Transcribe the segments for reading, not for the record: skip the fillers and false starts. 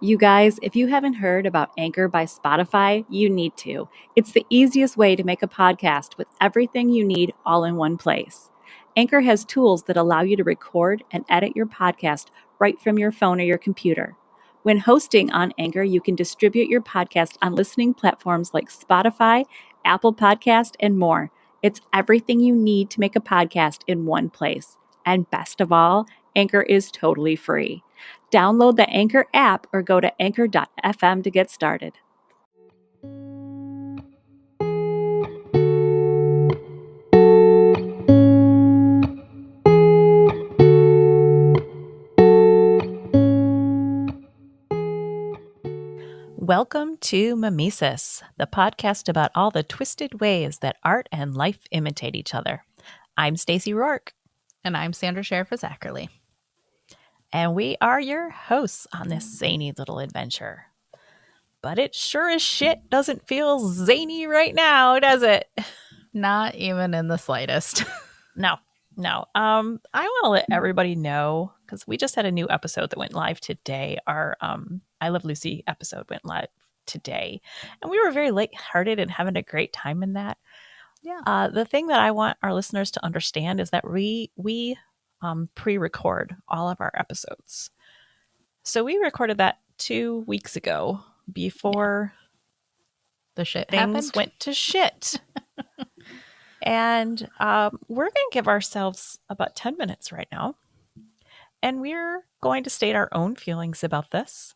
You guys, if you haven't heard about Anchor by Spotify, you need to. It's the easiest way to make a podcast with everything you need all in one place. Anchor has tools that allow you to record and edit your podcast right from your phone or your computer. When hosting on Anchor, you can distribute your podcast on listening platforms like Spotify, Apple Podcast, and more. It's everything you need to make a podcast in one place. And best of all, Anchor is totally free. Download the Anchor app or go to anchor.fm to get started. Welcome to Mimesis, the podcast about all the twisted ways that art and life imitate each other. I'm Stacey Rourke. And I'm Sandra Sheriff Zachary. And we are your hosts on this zany little adventure. But it sure as shit doesn't feel zany right now, does it? Not even in the slightest. No. I want to let everybody know, because we just had a new episode that went live today. Our I Love Lucy episode went live today. And we were very lighthearted and having a great time in that. Yeah. The thing that I want our listeners to understand is that we pre-record all of our episodes. So we recorded that 2 weeks ago before the shit things happened. Went to shit. And we're going to give ourselves about 10 minutes right now. And we're going to state our own feelings about this.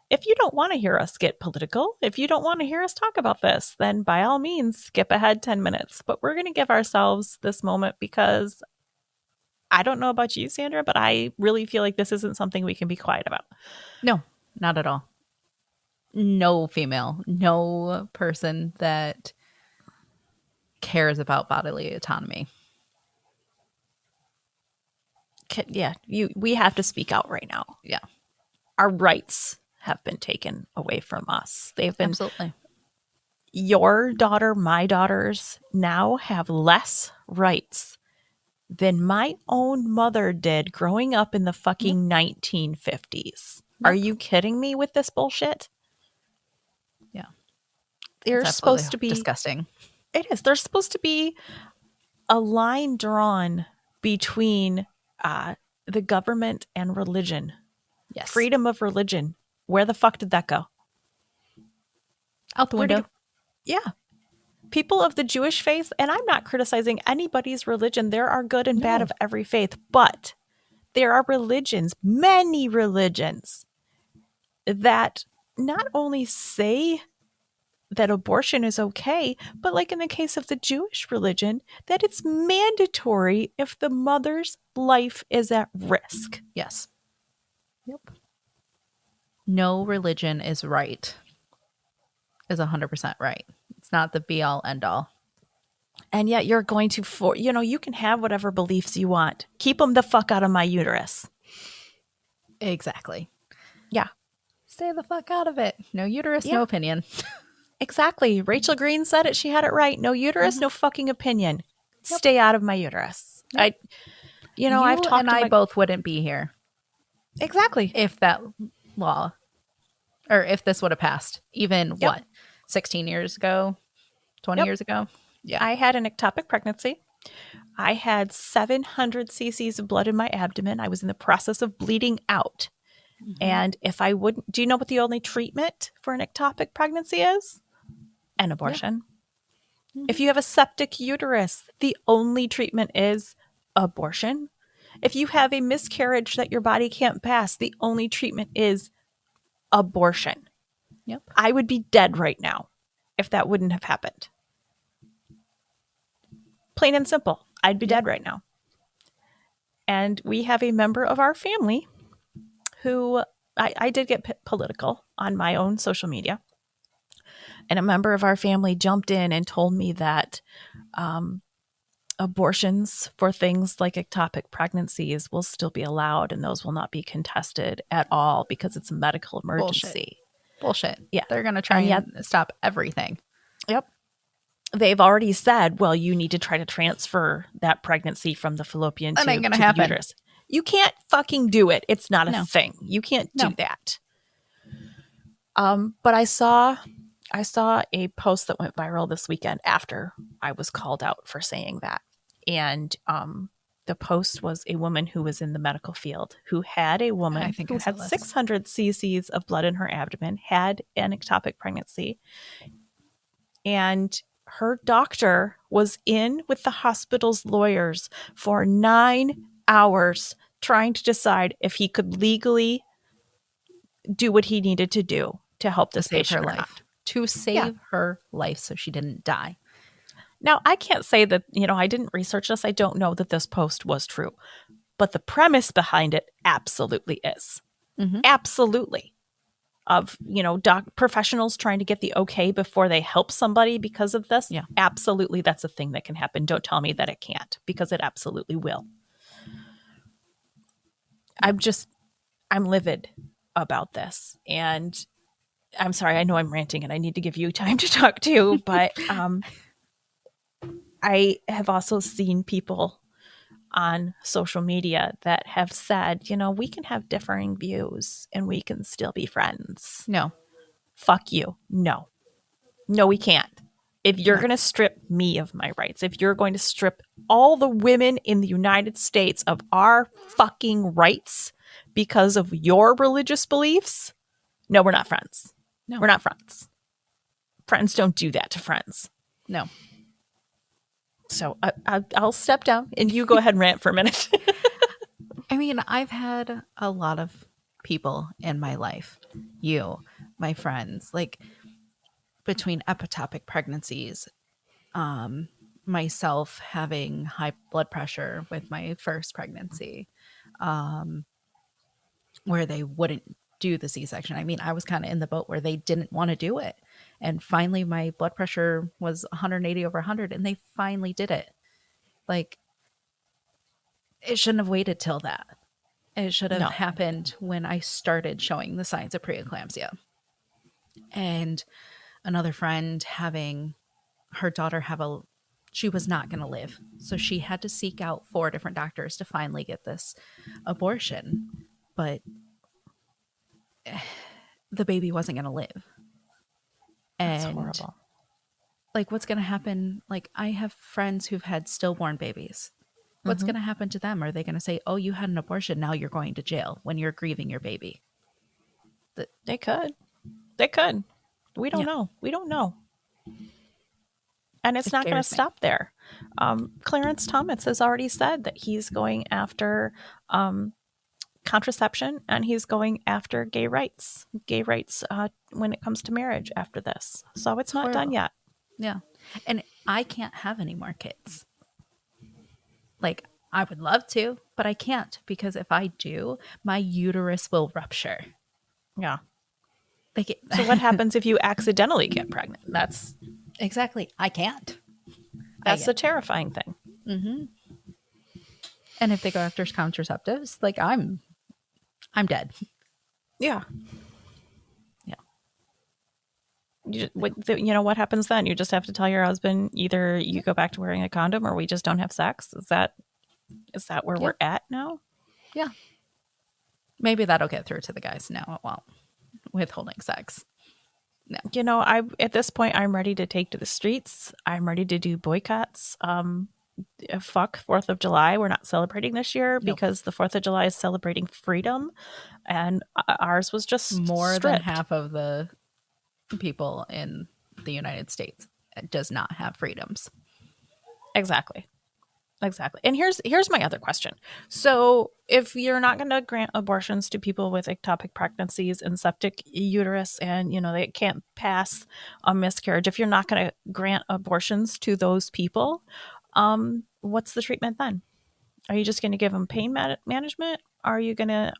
If you don't want to hear us get political, if you don't want to hear us talk about this, then by all means, skip ahead 10 minutes. But we're going to give ourselves this moment because I don't know about you, Sandra, but I really feel like this isn't something we can be quiet about. No, not at all. No female, no person that cares about bodily autonomy. Yeah, we have to speak out right now. Yeah. Our rights have been taken away from us. They've been. Absolutely. Your daughter, my daughters now have less rights than my own mother did growing up in the fucking 1950s. Yep. Are you kidding me with this bullshit? Yeah. There's supposed to be disgusting. It is. There's supposed to be a line drawn between the government and religion. Yes. Freedom of religion. Where the fuck did that go? Out the window. Yeah. People of the Jewish faith, and I'm not criticizing anybody's religion. There are good and bad of every faith, but there are religions, many religions, that not only say that abortion is okay, but like in the case of the Jewish religion, that it's mandatory if the mother's life is at risk. Yes. Yep. No religion is right. Is 100% right. It's not the be all end all. And yet you're going to, you can have whatever beliefs you want. Keep them the fuck out of my uterus. Exactly. Yeah. Stay the fuck out of it. No uterus, no opinion. Exactly. Rachel Green said it. She had it right. No uterus, no fucking opinion. Yep. Stay out of my uterus. Yep. I've talked and I both wouldn't be here. Exactly. If that law, or if this would have passed, even 16 years ago, 20 years ago? Yeah. I had an ectopic pregnancy. I had 700 cc's of blood in my abdomen. I was in the process of bleeding out. Mm-hmm. And if I wouldn't, do you know what the only treatment for an ectopic pregnancy is? An abortion. Yeah. Mm-hmm. If you have a septic uterus, the only treatment is abortion. If you have a miscarriage that your body can't pass, the only treatment is abortion. Yep. I would be dead right now if that wouldn't have happened. Plain and simple. I'd be dead right now. And we have a member of our family who I did get political on my own social media. And a member of our family jumped in and told me that abortions for things like ectopic pregnancies will still be allowed and those will not be contested at all because it's a medical emergency. Bullshit. Yeah. They're going to try and stop everything. Yep. They've already said, well, you need to try to transfer that pregnancy from the fallopian tube to the uterus. You can't fucking do it. It's not a thing. You can't do that. But I saw a post that went viral this weekend after I was called out for saying that. And the post was a woman who was in the medical field who had a woman who had 600 cc's of blood in her abdomen, had an ectopic pregnancy, and her doctor was in with the hospital's lawyers for 9 hours trying to decide if he could legally do what he needed to do to help this patient or not. To save her life so she didn't die. Now, I can't say that, I didn't research this. I don't know that this post was true. But the premise behind it absolutely is. Mm-hmm. Absolutely. Of, professionals trying to get the okay before they help somebody because of this. Yeah. Absolutely, that's a thing that can happen. Don't tell me that it can't, because it absolutely will. I'm livid about this. And I'm sorry, I know I'm ranting and I need to give you time to talk too, but I have also seen people on social media that have said, we can have differing views and we can still be friends. No. Fuck you. No, we can't. If you're going to strip me of my rights, if you're going to strip all the women in the United States of our fucking rights because of your religious beliefs, no, we're not friends. No. We're not friends. Friends don't do that to friends. No. So I'll step down and you go ahead and rant for a minute. I mean, I've had a lot of people in my life, my friends, like between ectopic pregnancies, myself having high blood pressure with my first pregnancy, where they wouldn't do the C-section. I mean, I was kind of in the boat where they didn't want to do it. And finally, my blood pressure was 180/100, and they finally did it. Like, it shouldn't have waited till that. It should have happened when I started showing the signs of preeclampsia. And another friend having her daughter she was not going to live. So she had to seek out 4 different doctors to finally get this abortion. But the baby wasn't going to live. That's And horrible. Like, what's going to happen? Like, I have friends who've had stillborn babies. What's going to happen to them? Are they going to say, oh, you had an abortion, now you're going to jail when you're grieving your baby? They could. We don't know. We don't know. And it's not going to stop there. Clarence Thomas has already said that he's going after contraception, and he's going after gay rights when it comes to marriage after this. So it's not done yet. Yeah. And I can't have any more kids. Like, I would love to, but I can't, because if I do, my uterus will rupture. Yeah. So what happens if you accidentally get pregnant? That's exactly. I can't. That's the terrifying thing. Mm-hmm. And if they go after contraceptives, like, I'm dead. Yeah. What happens then? You just have to tell your husband either you go back to wearing a condom or we just don't have sex. Is that where we're at now? Yeah. Maybe that'll get through to the guys. No, it won't. Withholding sex. No. At this point, I'm ready to take to the streets. I'm ready to do boycotts. Fuck 4th of July. We're not celebrating this year because the 4th of July is celebrating freedom, and ours was just more stripped. than half of the people in the United States does not have freedoms. Exactly. And here's my other question. So if you're not going to grant abortions to people with ectopic pregnancies and septic uterus, and they can't pass a miscarriage, if you're not going to grant abortions to those people, what's the treatment then? Are you just going to give them pain management? Are you going to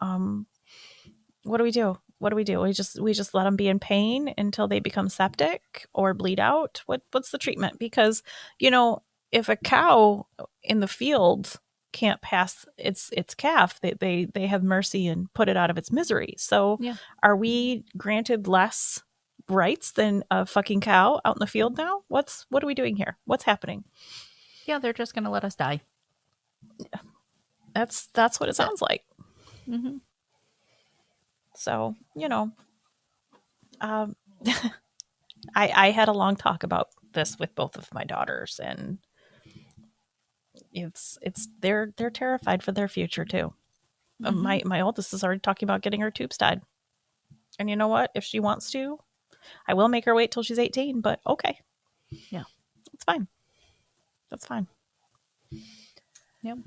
what do we do? We just let them be in pain until they become septic or bleed out? What's the treatment? Because if a cow in the field can't pass its calf, they have mercy and put it out of its misery. So Are we granted less rights than a fucking cow out in the field now? What are we doing here? What's happening? Yeah, they're just going to let us die. That's what it sounds like. Mm-hmm. So, Um, I had a long talk about this with both of my daughters, and they're terrified for their future too. My oldest is already talking about getting her tubes tied, and you know what? If she wants to, I will make her wait till she's 18. But okay, Yeah. it's fine. That's fine. Yep.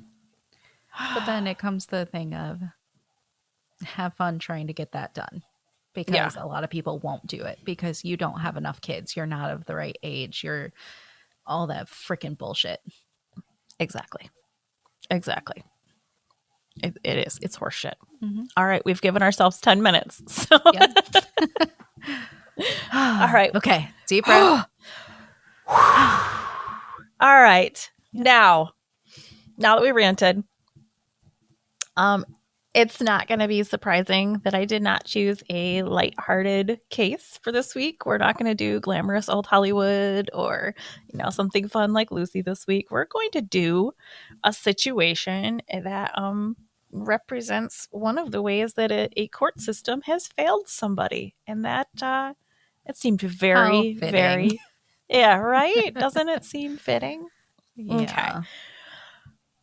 But then it comes the thing of have fun trying to get that done, because a lot of people won't do it because you don't have enough kids. You're not of the right age. You're all that freaking bullshit. Exactly. It is. It's horseshit. Mm-hmm. All right, we've given ourselves 10 minutes. So. Yep. All right. Okay. Deep breath. All right. Yep. Now that we ranted, it's not going to be surprising that I did not choose a lighthearted case for this week. We're not going to do glamorous old Hollywood or, something fun like Lucy this week. We're going to do a situation that represents one of the ways that a court system has failed somebody. And that it seemed very, very, yeah, right? Doesn't it seem fitting? Yeah. Okay.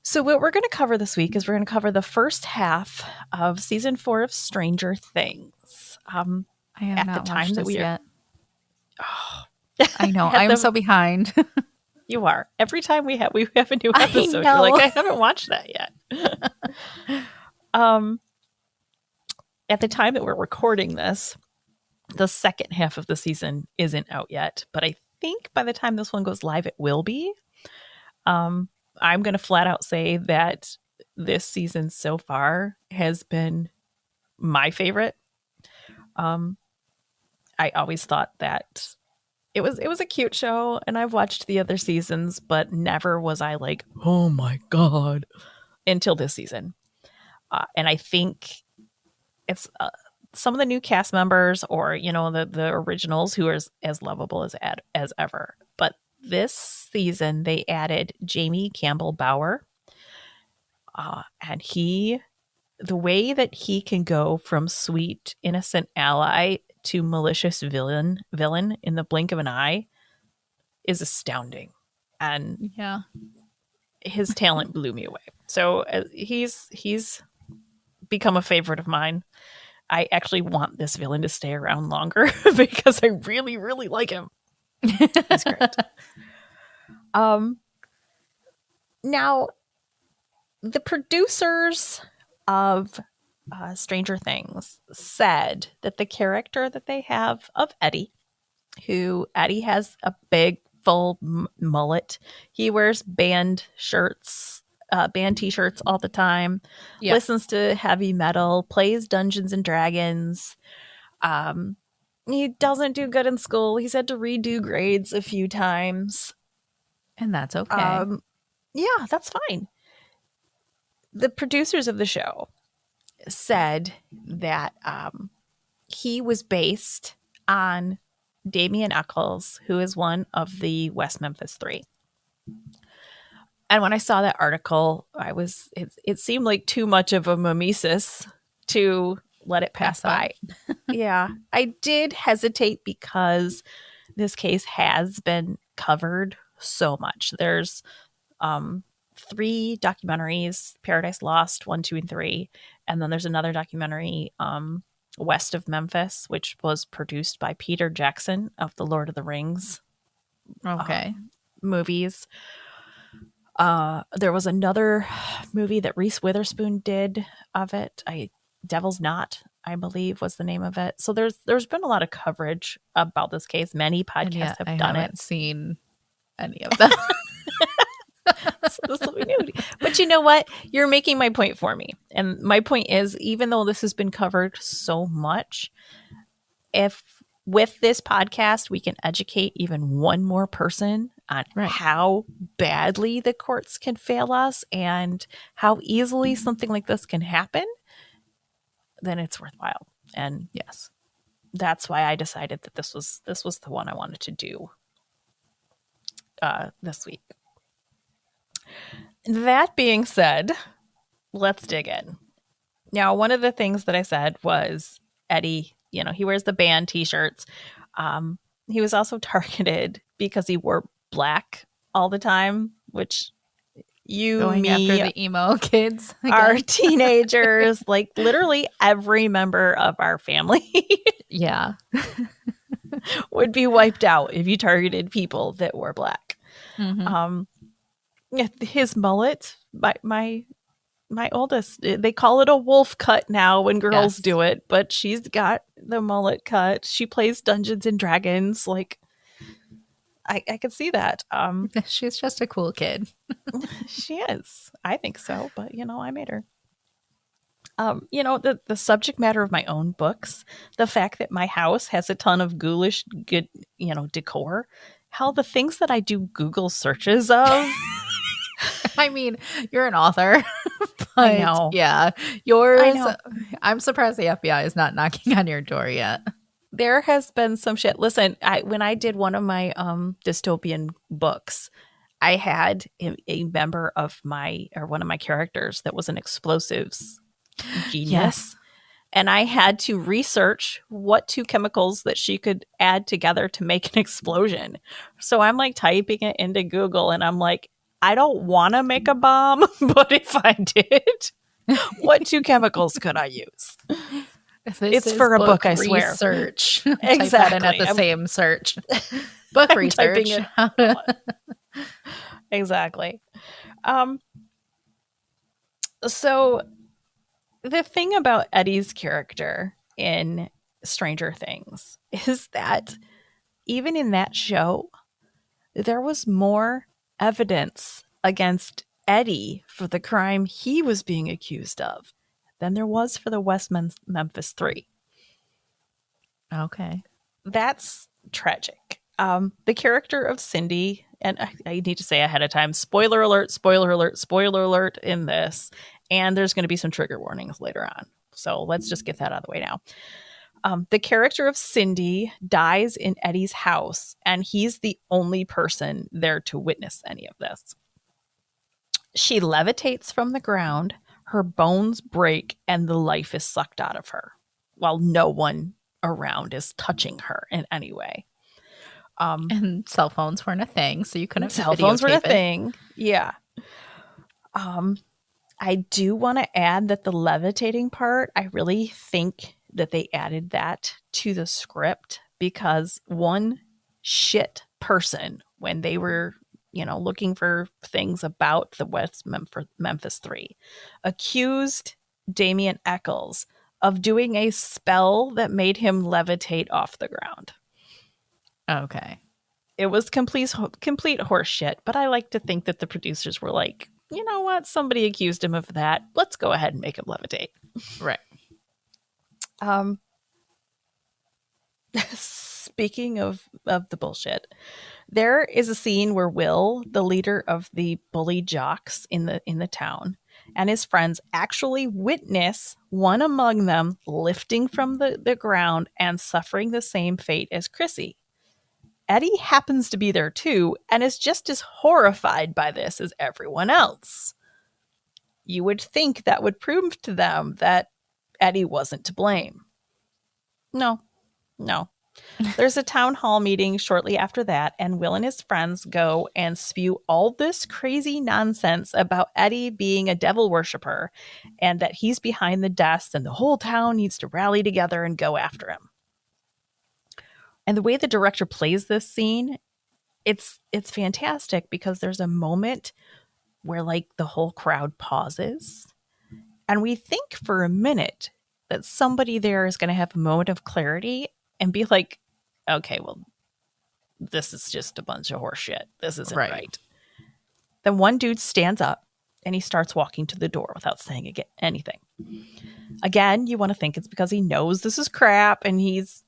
So what we're going to cover this week is we're going to cover the first half of season 4 of Stranger Things. I have not watched this yet. Oh. I know. I'm so behind. You are. Every time we have a new episode, you're like, I haven't watched that yet. At the time that we're recording this, the second half of the season isn't out yet, but I think by the time this one goes live, it will be. I'm going to flat out say that this season so far has been my favorite. I always thought that it was a cute show, and I've watched the other seasons, but never was I like, oh my God, until this season. And I think it's some of the new cast members or, the originals who are as lovable as ever. But this season, they added Jamie Campbell Bower. And the way that he can go from sweet, innocent ally to malicious villain in the blink of an eye is astounding. And his talent blew me away. So he's become a favorite of mine. I actually want this villain to stay around longer because I really, really like him. He's great. Now, the producers of Stranger Things said that the character that they have of Eddie has a big full mullet. He wears band t-shirts all the time, listens to heavy metal, plays Dungeons and Dragons. He doesn't do good in school. He's had to redo grades a few times. And that's okay. Yeah, that's fine. The producers of the show said that he was based on Damien Eccles, who is one of the West Memphis Three. And when I saw that article, it seemed like too much of a mimesis to let it pass by. Yeah, I did hesitate because this case has been covered so much. There's 3 documentaries: Paradise Lost 1, 2, and 3, and then there's another documentary, West of Memphis, which was produced by Peter Jackson of the Lord of the Rings movies. There was another movie that Reese Witherspoon did of it. Devil's Knot, I believe, was the name of it. So there's been a lot of coverage about this case. Many podcasts have done it. I haven't seen any of them. So this will be new. But you know what? You're making my point for me. And my point is, even though this has been covered so much, if with this podcast we can educate even one more person on how badly the courts can fail us and how easily something like this can happen, then it's worthwhile. And yes, that's why I decided that this was the one I wanted to do this week. That being said, let's dig in. Now, one of the things that I said was Eddie he wears the band t-shirts. He was also targeted because he wore black all the time, which Going after the emo kids again. Our teenagers, like literally every member of our family Yeah. would be wiped out if you targeted people that were black. His mullet, my oldest, they call it a wolf cut now when girls do it, but she's got the mullet cut. She plays Dungeons and Dragons. Like, I could see that. She's just a cool kid. She is. I think so, but I made her. The subject matter of my own books, the fact that my house has a ton of ghoulish good, decor, hell, the things that I do Google searches of. I mean, you're an author. But I know. Yeah. Yours, I know. I'm surprised the FBI is not knocking on your door yet. There has been some shit. Listen, when I did one of my dystopian books, I had a member of one of my characters that was an explosives genius. Yes. And I had to research what two chemicals that she could add together to make an explosion. So I'm like typing it into Google and I'm like, I don't want to make a bomb, but if I did, what two chemicals could I use? It's for a book, I swear. Research. Exactly. Type that in at the same search. Book I'm research. Exactly. So the thing about Eddie's character in Stranger Things is that even in that show, there was more evidence against Eddie for the crime he was being accused of than there was for the West Memphis Three. Okay. That's tragic. The character of Cindy, and I need to say ahead of time, spoiler alert, spoiler alert, spoiler alert in this, and there's going to be some trigger warnings later on. So let's just get that out of the way now. The character of Cindy dies in Eddie's house, and he's the only person there to witness any of this. She levitates from the ground, her bones break, and the life is sucked out of her, while no one around is touching her in any way. And cell phones weren't a thing, so you couldn't cell phones were a videotape it. thing. Yeah. I do want to add that the levitating part, I really think that they added that to the script because one shit person, when they were, looking for things about the West Memphis Three, accused Damien Eccles of doing a spell that made him levitate off the ground. Okay. It was complete horse shit, but I like to think that the producers were like, you know what? Somebody accused him of that. Let's go ahead and make him levitate. Right. Speaking of the bullshit, there is a scene where Will, the leader of the bully jocks in the town, and his friends actually witness one among them lifting from the ground and suffering the same fate as Chrissy. Eddie happens to be there too and is just as horrified by this as everyone else. You would think that would prove to them that Eddie wasn't to blame. No. There's a town hall meeting shortly after that, and Will and his friends go and spew all this crazy nonsense about Eddie being a devil worshiper and that he's behind the deaths and the whole town needs to rally together and go after him. And the way the director plays this scene, it's fantastic because there's a moment where like the whole crowd pauses and we think for a minute that somebody there is going to have a moment of clarity and be like, okay, well, this is just a bunch of horse shit. This isn't right. Then one dude stands up and he starts walking to the door without saying anything. Again, you want to think it's because he knows this is crap and he's,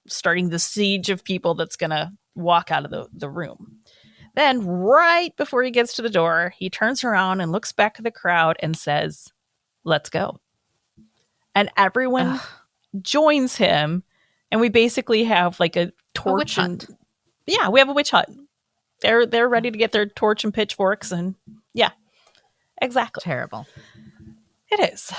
starting the siege of people that's going to walk out of the room. Then right before he gets to the door, he turns around and looks back at the crowd and says, "Let's go." And everyone joins him. And we basically have like a torch yeah, we have a witch hunt. They're ready to get their torch and pitchforks and yeah, exactly. Terrible. It is.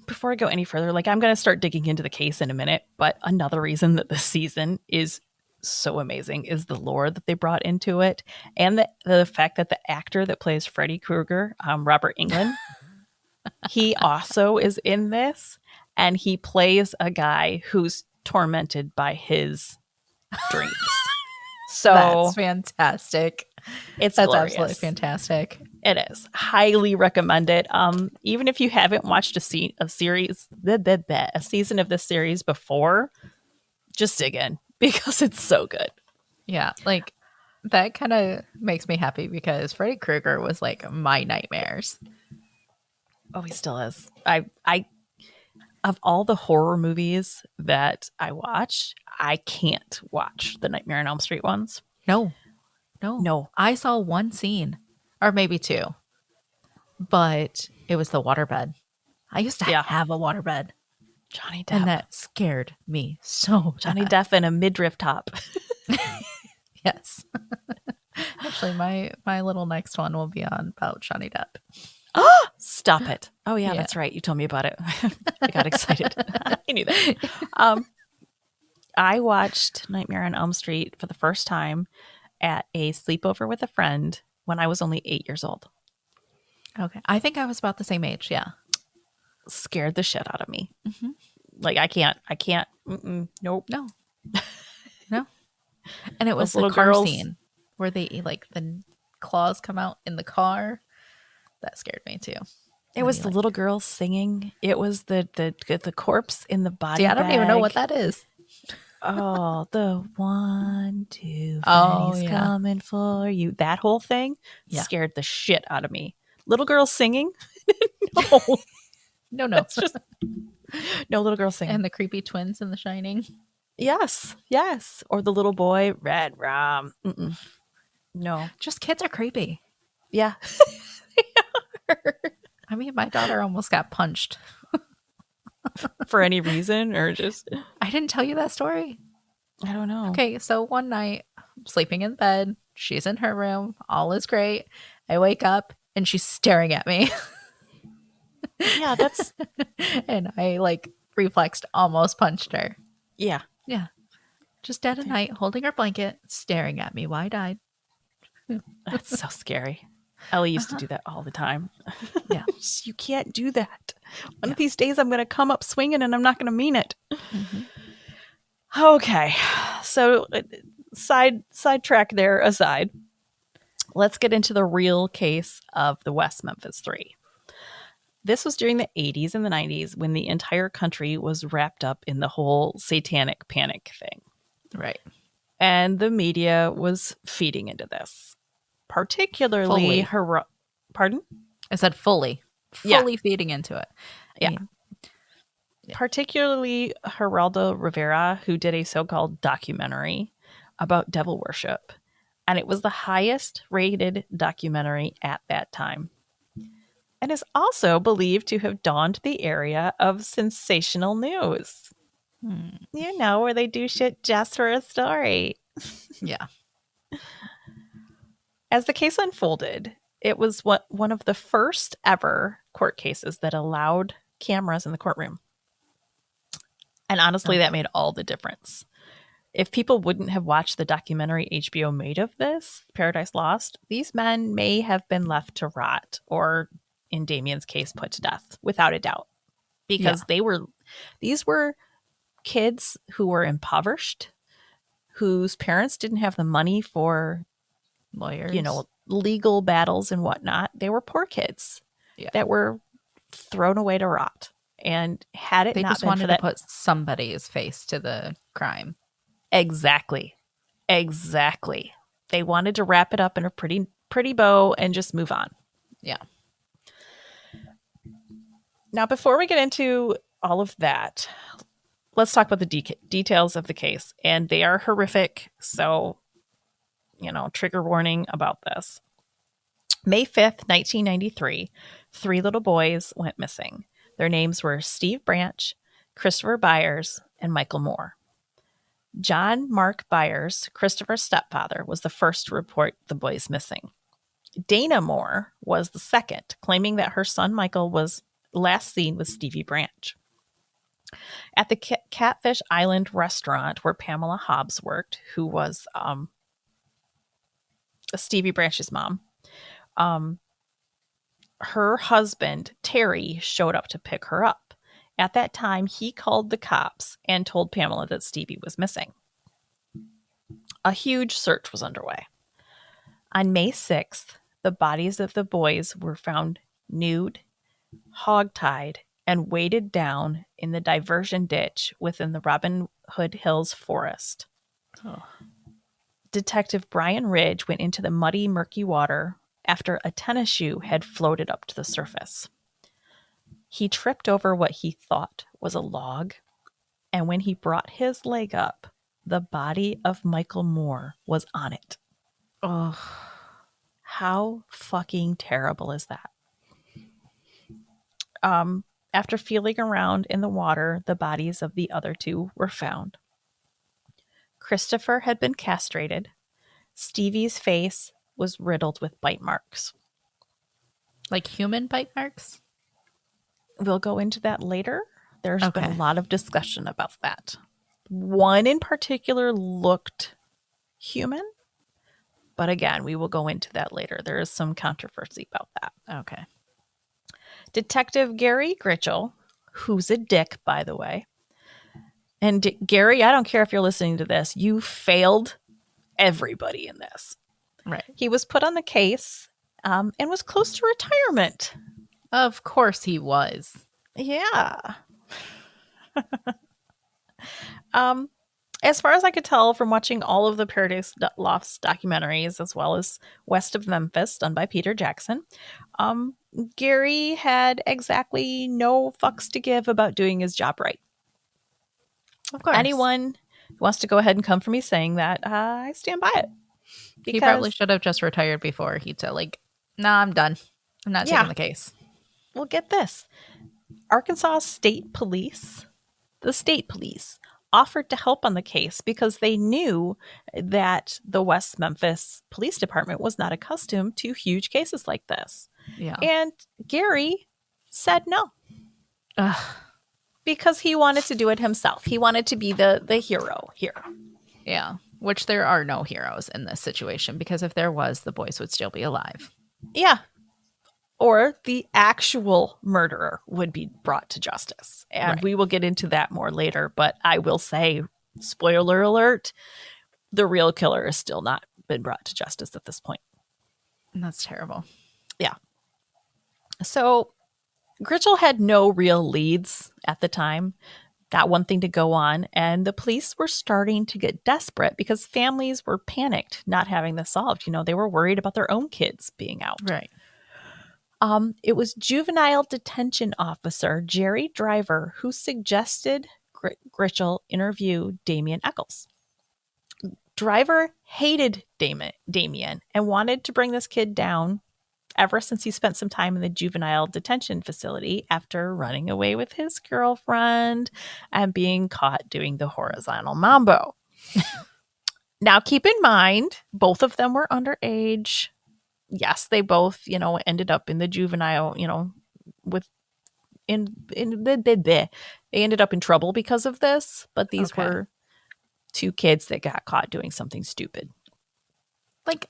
before I go any further, like I'm going to start digging into the case in a minute, but another reason that this season is so amazing is the lore that they brought into it, and the fact that the actor that plays Freddy Krueger, Robert Englund, he also is in this, and he plays a guy who's tormented by his dreams. So That's fantastic. That's glorious. Absolutely fantastic. It is. Highly recommend it. Even if you haven't watched a season of this series before, just dig in because it's so good. Yeah, like that kind of makes me happy because Freddy Krueger was like my nightmares. Oh, he still is. I of all the horror movies that I watch, I can't watch the Nightmare on Elm Street ones. No. I saw one scene, or maybe two, but it was the waterbed. I used to have a waterbed. Johnny Depp. And that scared me so Johnny bad. Depp in a midriff top. Yes. Actually, my little next one will be on about Johnny Depp. Stop it. Oh, yeah, that's right. You told me about it. I got excited. I knew that. I watched Nightmare on Elm Street for the first time at a sleepover with a friend when I was only 8 years old. Okay. I think I was about the same age. Yeah. Scared the shit out of me. Mm-hmm. Like, I can't. Nope. No. And it was Those the car girls. scene where they like the claws come out in the car. That scared me too. It was the little girl singing. It was the corpse in the body bag. I don't even know what that is. Oh, the 1, 2, Freddy's coming for you. That whole thing scared the shit out of me. Little girl singing? No. It's just no little girl singing. And the creepy twins in The Shining. Yes. Or the little boy, Red Rum. No. Just kids are creepy. Yeah. I mean, my daughter almost got punched. For any reason or just... I didn't tell you that story. I don't know. Okay, so one night, I'm sleeping in bed. She's in her room. All is great. I wake up and she's staring at me. Yeah, that's... And I like reflexed, almost punched her. Yeah. Just dead at night, holding her blanket, staring at me wide-eyed. That's so scary. Ellie used to do that all the time. Yeah. You can't do that. One of these days I'm going to come up swinging and I'm not going to mean it. Mm-hmm. Okay. So sidetrack there aside. Let's get into the real case of the West Memphis Three. This was during the 80s and the 90s when the entire country was wrapped up in the whole satanic panic thing. Right. And the media was feeding into this. Particularly Pardon? I said fully feeding into it. Yeah. Particularly Geraldo Rivera, who did a so-called documentary about devil worship. And it was the highest rated documentary at that time. And is also believed to have donned the area of sensational news. You know, where they do shit just for a story. Yeah. As the case unfolded, it was one of the first ever court cases that allowed cameras in the courtroom. And honestly, that made all the difference. If people wouldn't have watched the documentary HBO made of this, Paradise Lost, these men may have been left to rot or, in Damien's case, put to death, without a doubt. Because these were kids who were impoverished, whose parents didn't have the money for lawyers, legal battles and whatnot. They were poor kids that were thrown away to rot. And had it they not just been wanted for that, to put somebody's face to the crime. Exactly. They wanted to wrap it up in a pretty bow and just move on. Yeah. Now, before we get into all of that, let's talk about the details of the case. And they are horrific. So, trigger warning about this. May 5th, 1993, 3 little boys went missing. Their names were Steve Branch, Christopher Byers, and Michael Moore. John Mark Byers, Christopher's stepfather, was the first to report the boys missing. Dana Moore was the second, claiming that her son Michael was last seen with Stevie Branch. At the Catfish Island restaurant where Pamela Hobbs worked, who was Stevie Branch's mom, her husband, Terry, showed up to pick her up. At that time, he called the cops and told Pamela that Stevie was missing. A huge search was underway. On May 6th, the bodies of the boys were found nude, hogtied, and weighted down in the diversion ditch within the Robin Hood Hills forest. Oh. Detective Brian Ridge went into the muddy, murky water after a tennis shoe had floated up to the surface. He tripped over what he thought was a log, and when he brought his leg up, the body of Michael Moore was on it. Oh, how fucking terrible is that? After feeling around in the water, the bodies of the other two were found. Christopher had been castrated. Stevie's face was riddled with bite marks. Like human bite marks? We'll go into that later. There's been Okay. a lot of discussion about that. One in particular looked human, but again, we will go into that later. There is some controversy about that. Okay. Detective Gary Gritchell, who's a dick, by the way. And Gary, I don't care if you're listening to this, you failed everybody in this. Right. He was put on the case and was close to retirement. Of course he was. Yeah. As far as I could tell from watching all of the Paradise Lost documentaries, as well as West of Memphis, done by Peter Jackson, Gary had exactly no fucks to give about doing his job right. Of course. Anyone who wants to go ahead and come for me saying that, I stand by it. He probably should have just retired before he said, like, nah, I'm done. I'm not taking the case. Well, get this. Arkansas State Police, the state police, offered to help on the case because they knew that the West Memphis Police Department was not accustomed to huge cases like this. Yeah. And Gary said no. Ugh. Because he wanted to do it himself. He wanted to be the hero here. Yeah. Which there are no heroes in this situation, because if there was, the boys would still be alive. Yeah. Or the actual murderer would be brought to justice. And Right. we will get into that more later. But I will say, spoiler alert, the real killer has still not been brought to justice at this point. And that's terrible. Yeah. So Gritchell had no real leads at the time. Got one thing to go on. And the police were starting to get desperate because families were panicked not having this solved. You know, they were worried about their own kids being out. Right. It was juvenile detention officer Jerry Driver who suggested Gritchell interview Damien Eccles. Driver hated Damien and wanted to bring this kid down ever since he spent some time in the juvenile detention facility after running away with his girlfriend and being caught doing the horizontal mambo. Now, keep in mind, both of them were underage. Yes, they both, ended up in the juvenile, they ended up in trouble because of this, but these were two kids that got caught doing something stupid. Like,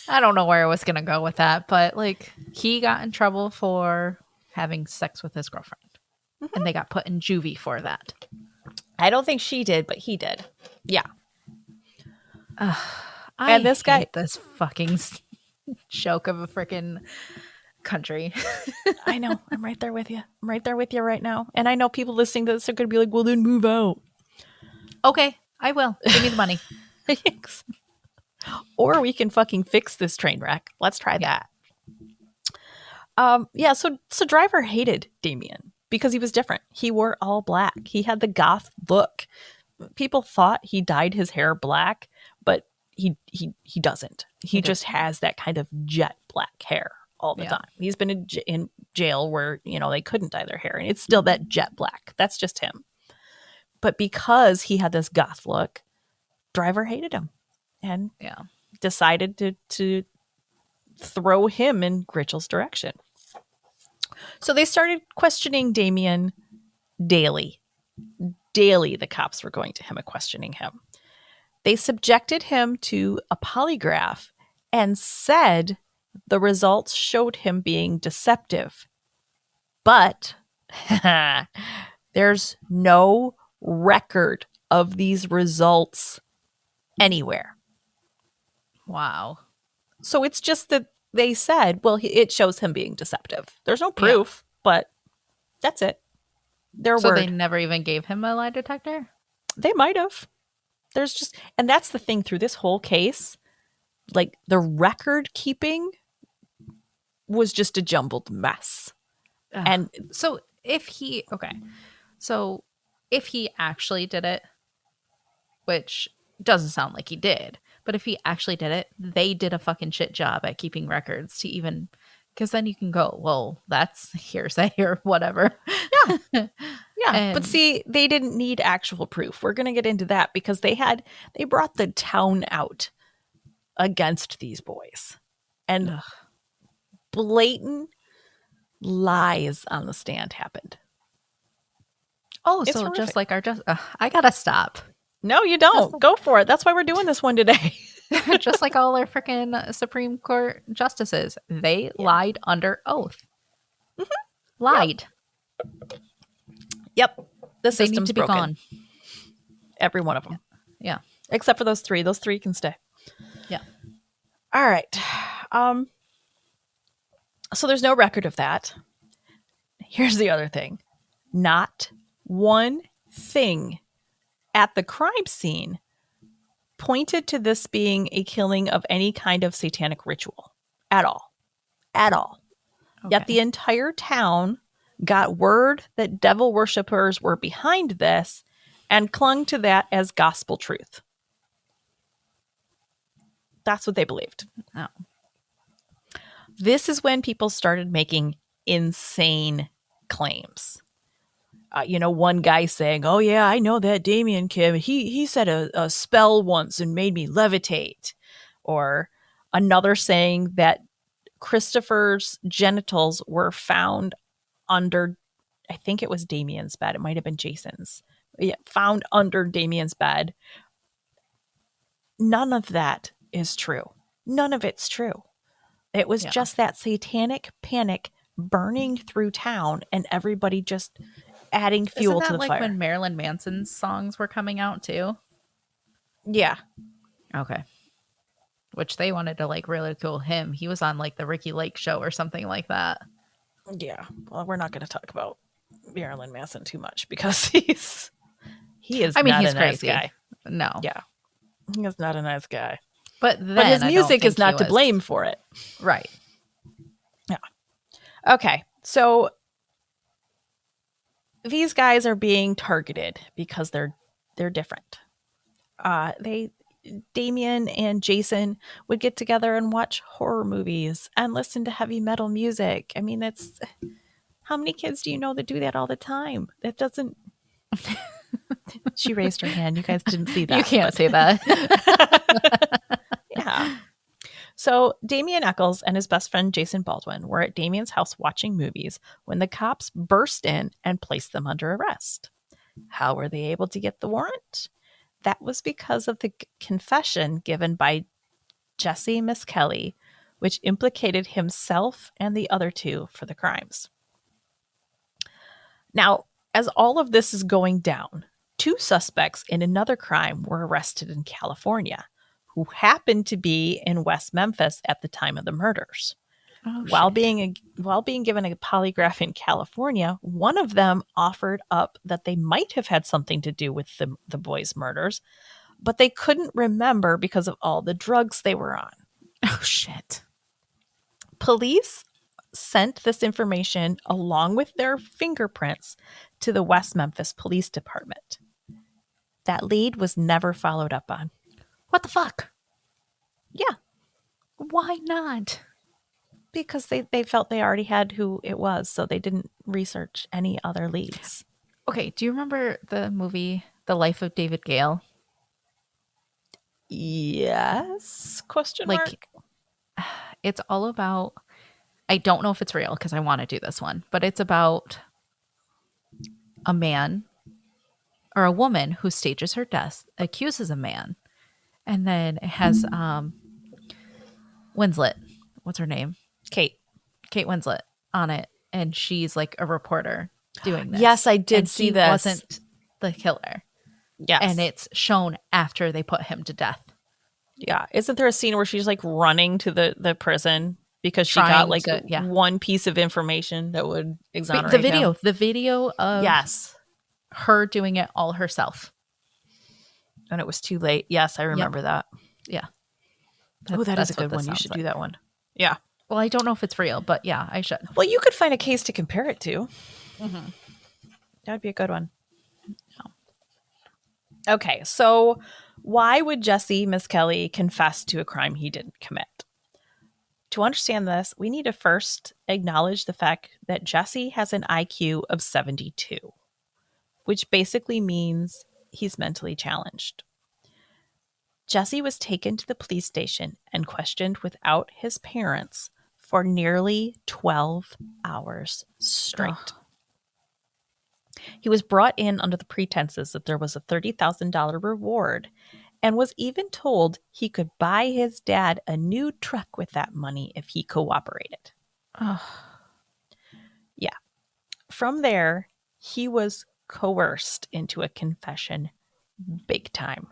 I don't know where I was going to go with that, but like, he got in trouble for having sex with his girlfriend, and they got put in juvie for that. I don't think she did, but he did. Yeah. And this guy, this fucking joke of a freaking country. I know. I'm right there with you. I'm right there with you right now. And I know people listening to this are going to be like, well, then move out. Okay, I will. Give me the money. Or we can fucking fix this train wreck. Let's try that. So Driver hated Damien because he was different. He wore all black. He had the goth look. People thought he dyed his hair black, but he doesn't. He just has that kind of jet black hair all the time. He's been in jail where, they couldn't dye their hair, and it's still that jet black. That's just him. But because he had this goth look, Driver hated him and decided to throw him in Gritchel's direction. So they started questioning Damien daily. Daily, the cops were going to him and questioning him. They subjected him to a polygraph and said the results showed him being deceptive. But there's no record of these results anywhere. Wow. So it's just that they said, well, it shows him being deceptive. There's no proof, but that's it. Their So word. they never even gave him a lie detector? They might have. There's just, and that's the thing through this whole case, like the record keeping was just a jumbled mess. Ugh. And so if he actually did it, which doesn't sound like he did, but if he actually did it, they did a fucking shit job at keeping records to even, because then you can go, well, that's hearsay or whatever. yeah. And but see, they didn't need actual proof. We're going to get into that because they brought the town out against these boys. And blatant lies on the stand happened. Oh, It's so horrific. just like I gotta stop. No, you don't. Go for it. That's why we're doing this one today. Just like all our freaking Supreme Court justices, they lied under oath. Mm-hmm. Lied. Yep. The They need system's to be broken. gone. Every one of them. Yeah. Except for those three. Those three can stay. Yeah. All right. So there's no record of that. Here's the other thing. Not one thing at the crime scene pointed to this being a killing of any kind of satanic ritual at all. At all. Okay. Yet the entire town got word that devil worshippers were behind this and clung to that as gospel truth. That's what they believed. Oh. This is when people started making insane claims. One guy saying, oh, yeah, I know that Damien Kim. He said a spell once and made me levitate. Or another saying that Christopher's genitals were found under, I think it was Damien's bed. It might have been Jason's. Yeah, found under Damien's bed. None of that is true. None of it's true. It was just that satanic panic burning through town and everybody just adding fuel to the like fire. When Marilyn Manson's songs were coming out too? Yeah. Okay. Which they wanted to like ridicule him. He was on like the Ricky Lake show or something like that. Yeah. Well, we're not going to talk about Marilyn Manson too much because he is he's a nice crazy guy. No. Yeah. He is not a nice guy. But his music is not to blame for it. Right. Yeah. Okay. So these guys are being targeted because they're different. Damien and Jason would get together and watch horror movies and listen to heavy metal music. I mean, that's how many kids do you know that do that all the time? That doesn't. She raised her hand. You guys didn't see that. You can't say that. Yeah. So Damien Eccles and his best friend Jason Baldwin were at Damien's house watching movies when the cops burst in and placed them under arrest. How were they able to get the warrant? That was because of the confession given by Jesse Miskelly, which implicated himself and the other two for the crimes. Now, as all of this is going down, two suspects in another crime were arrested in California, who happened to be in West Memphis at the time of the murders. Oh, while being given a polygraph in California, one of them offered up that they might have had something to do with the boys' murders, but they couldn't remember because of all the drugs they were on. Oh, shit. Police sent this information along with their fingerprints to the West Memphis Police Department. That lead was never followed up on. What the fuck? Yeah. Why not? Because they felt they already had who it was, so they didn't research any other leads. Okay, do you remember the movie The Life of David Gale? Yes? Question mark? It's all about, I don't know if it's real because I want to do this one, but it's about a man or a woman who stages her death, accuses a man, and then it has Winslet. What's her name? Kate Winslet on it, and she's like a reporter doing this. Yes, I did and see he this. Wasn't the killer. Yes. And it's shown after they put him to death. Yeah. Isn't there a scene where she's like running to the prison because she Trying got like to- yeah. one piece of information that would exonerate him? The video of Yes. her doing it all herself. And it was too late. Yes, I remember that. Yeah. Oh, that is a That's what good one. this You sounds should like. do that one. Yeah. Well, I don't know if it's real, but yeah, I should. Well, you could find a case to compare it to. Mm-hmm. That would be a good one. Okay, so why would Jesse Misskelley confess to a crime he didn't commit? To understand this, we need to first acknowledge the fact that Jesse has an IQ of 72, which basically means he's mentally challenged. Jesse was taken to the police station and questioned without his parents for nearly 12 hours straight. Oh. He was brought in under the pretenses that there was a $30,000 reward and was even told he could buy his dad a new truck with that money if he cooperated. Oh. Yeah. From there, he was coerced into a confession big time.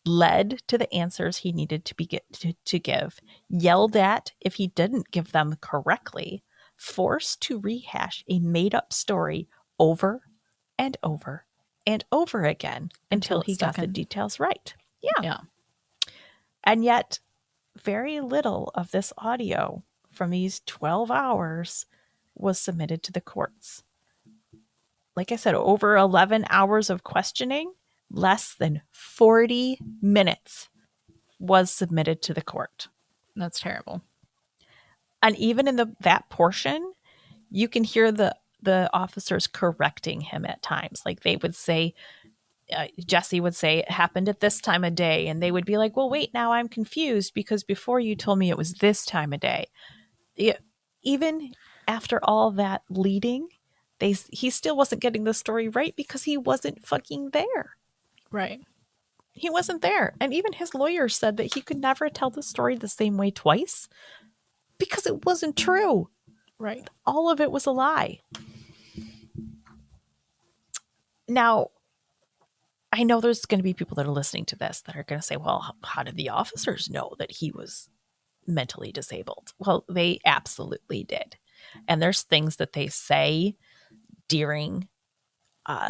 Led to the answers he needed to give, yelled at if he didn't give them correctly, forced to rehash a made-up story over and over and over again until he got the details right. Yeah. And yet, very little of this audio from these 12 hours was submitted to the courts. Like I said, over 11 hours of questioning, less than 40 minutes was submitted to the court. That's terrible. And even in that portion, you can hear the officers correcting him at times. Like they would say, Jesse would say, it happened at this time of day. And they would be like, well, wait, now I'm confused because before you told me it was this time of day. Even after all that leading, he still wasn't getting the story right because he wasn't fucking there. Right. He wasn't there. And even his lawyer said that he could never tell the story the same way twice because it wasn't true. Right. All of it was a lie. Now, I know there's going to be people that are listening to this that are going to say, well, how did the officers know that he was mentally disabled? Well, they absolutely did. And there's things that they say during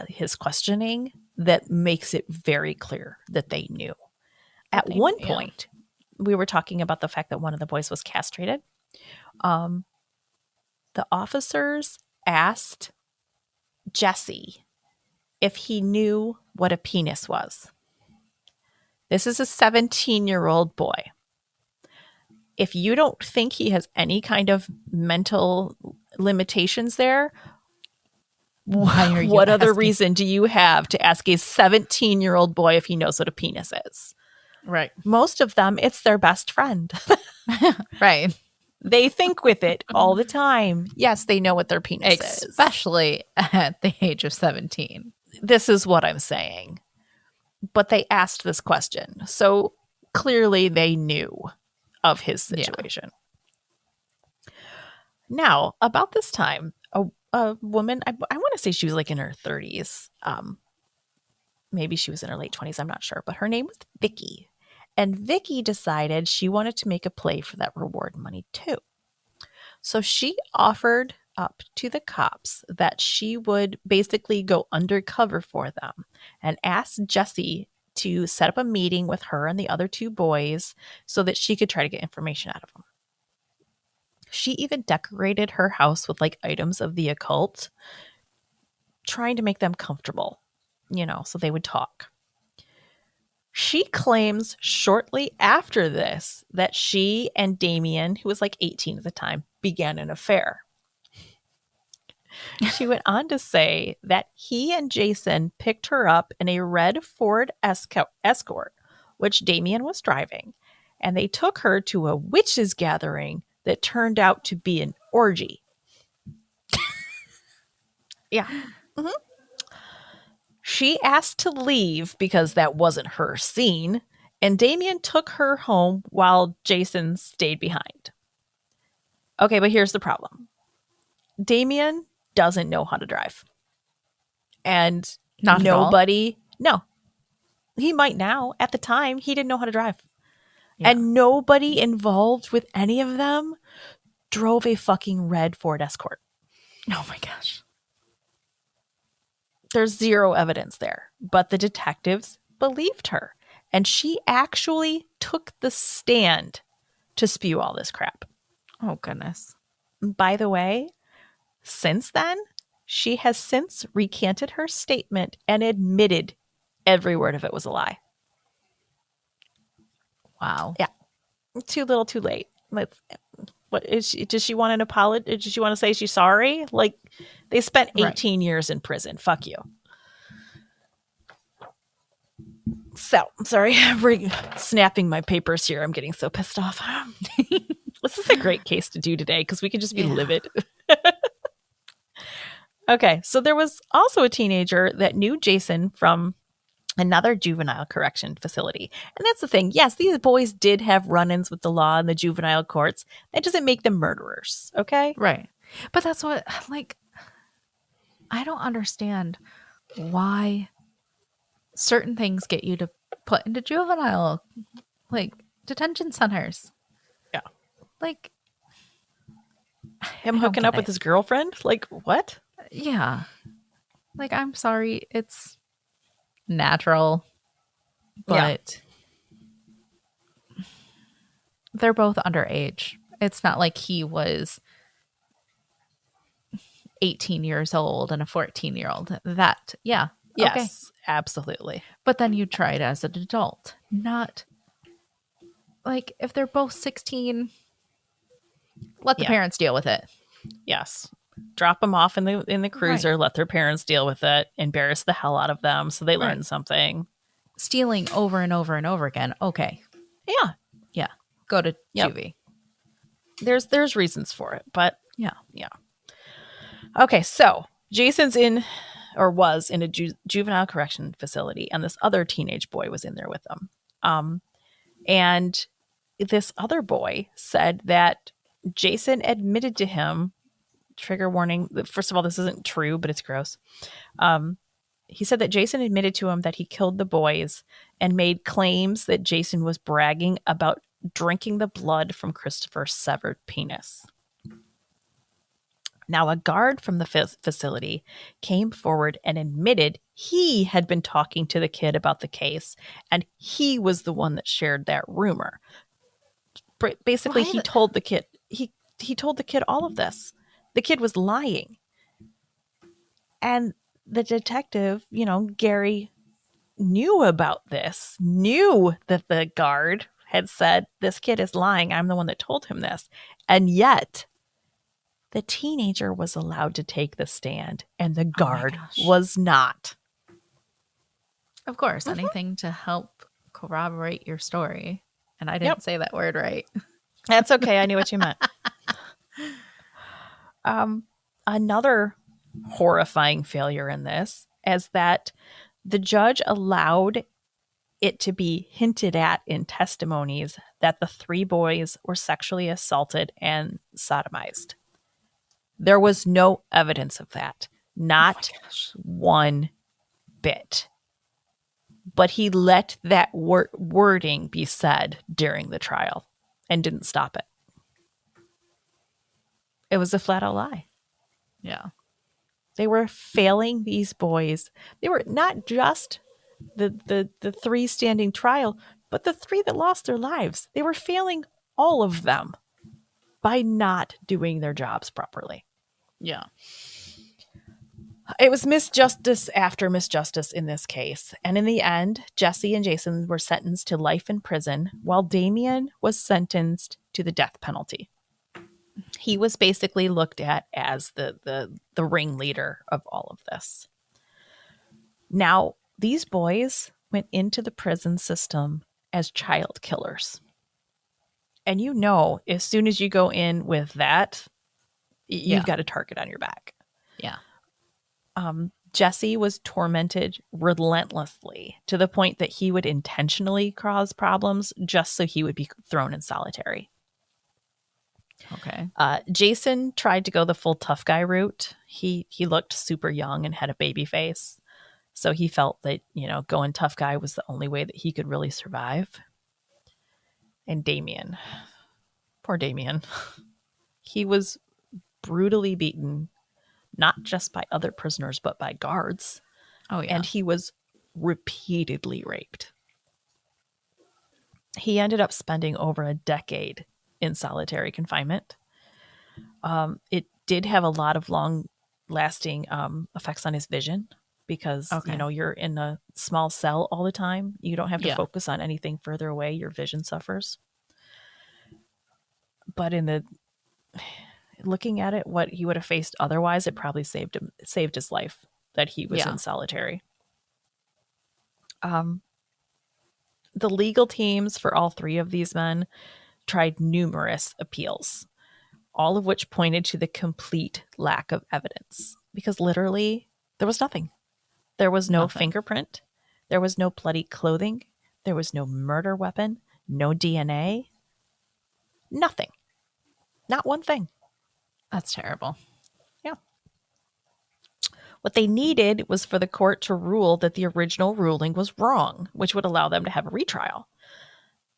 his questioning that makes it very clear that they knew. At one point, we were talking about the fact that one of the boys was castrated. The officers asked Jesse if he knew what a penis was. This is a 17-year-old boy. If you don't think he has any kind of mental limitations there, what other reason do you have to ask a 17-year-old boy if he knows what a penis is? Right. Most of them, it's their best friend. Right. They think with it all the time. Yes, they know what their penis is. Especially at the age of 17. This is what I'm saying. But they asked this question. So clearly they knew of his situation. Yeah. Now, about this time, a woman, I want to say she was like in her 30s. Maybe she was in her late 20s. I'm not sure. But her name was Vicky. And Vicky decided she wanted to make a play for that reward money too. So she offered up to the cops that she would basically go undercover for them and ask Jesse to set up a meeting with her and the other two boys so that she could try to get information out of them. She even decorated her house with like items of the occult, trying to make them comfortable, so they would talk. She claims shortly after this that she and Damien, who was like 18 at the time, began an affair. She went on to say that he and Jason picked her up in a red Ford Escort, which Damien was driving, and they took her to a witches' gathering that turned out to be an orgy. Yeah. Mm-hmm. She asked to leave because that wasn't her scene, and Damien took her home while Jason stayed behind. Okay, but here's the problem. Damien doesn't know how to drive. And Not at all. nobody, no, he might now. At the time, he didn't know how to drive. Yeah. And nobody involved with any of them drove a fucking red Ford Escort. Oh my gosh. There's zero evidence there, but the detectives believed her. And she actually took the stand to spew all this crap. Oh goodness. By the way, since then, she has since recanted her statement and admitted every word of it was a lie. Wow. Yeah. Too little, too late. What is she, does she want an apology? Does she want to say she's sorry? Like, they spent 18 years in prison. Fuck you. So, I'm sorry. I'm snapping my papers here. I'm getting so pissed off. This is a great case to do today because we can just be livid. Okay, so there was also a teenager that knew Jason from another juvenile correction facility. And that's the thing. Yes, these boys did have run-ins with the law and the juvenile courts. That doesn't make them murderers, okay? Right. But that's what, like, I don't understand why certain things get you to put into juvenile, like, detention centers. Yeah. Like, him hooking up with his girlfriend? Like, what? Yeah. Like, I'm sorry. It's natural, but they're both underage. It's not like he was 18 years old and a 14-year-old. That, yeah. Yes, okay. Absolutely. But then you try it as an adult. Not, like, if they're both 16, let the parents deal with it. Yes. Drop them off in the cruiser, let their parents deal with it, embarrass the hell out of them so they learn something. Stealing over and over and over again. Okay. Yeah. Yeah. Go to juvie. There's reasons for it, but yeah. Okay, so Jason's was in a juvenile correction facility, and this other teenage boy was in there with them. And this other boy said that Jason admitted to him, trigger warning, first of all, this isn't true, but it's gross. He said that Jason admitted to him that he killed the boys and made claims that Jason was bragging about drinking the blood from Christopher's severed penis. Now, a guard from the facility came forward and admitted he had been talking to the kid about the case, and he was the one that shared that rumor. Basically, he told the kid he told the kid all of this. The kid was lying. And the detective, Gary, knew about this, knew that the guard had said, this kid is lying. I'm the one that told him this. And yet the teenager was allowed to take the stand and the guard was not. Of course, anything to help corroborate your story. And I didn't say that word right. That's okay. I knew what you meant. Another horrifying failure in this is that the judge allowed it to be hinted at in testimonies that the three boys were sexually assaulted and sodomized. There was no evidence of that. Not one bit. But he let that wording be said during the trial and didn't stop it. It was a flat out lie. Yeah. They were failing these boys. They were not just the three standing trial, but the three that lost their lives. They were failing all of them by not doing their jobs properly. Yeah. It was misjustice after misjustice in this case. And in the end, Jesse and Jason were sentenced to life in prison, while Damien was sentenced to the death penalty. He was basically looked at as the ringleader of all of this. Now, these boys went into the prison system as child killers. And as soon as you go in with that, you've got a target on your back. Yeah. Jesse was tormented relentlessly to the point that he would intentionally cause problems just so he would be thrown in solitary. Okay. Jason tried to go the full tough guy route. He looked super young and had a baby face. So he felt that, going tough guy was the only way that he could really survive. And Damien, poor Damien, he was brutally beaten, not just by other prisoners, but by guards. Oh, yeah. And he was repeatedly raped. He ended up spending over a decade in solitary confinement. It did have a lot of long-lasting effects on his vision because, you're in a small cell all the time. You don't have to focus on anything further away. Your vision suffers. But looking at it, what he would have faced otherwise, it probably saved his life that he was in solitary. The legal teams for all three of these men tried numerous appeals, all of which pointed to the complete lack of evidence because literally there was nothing. There was no fingerprint. There was no bloody clothing. There was no murder weapon, no DNA, nothing. Not one thing. That's terrible. Yeah. What they needed was for the court to rule that the original ruling was wrong, which would allow them to have a retrial.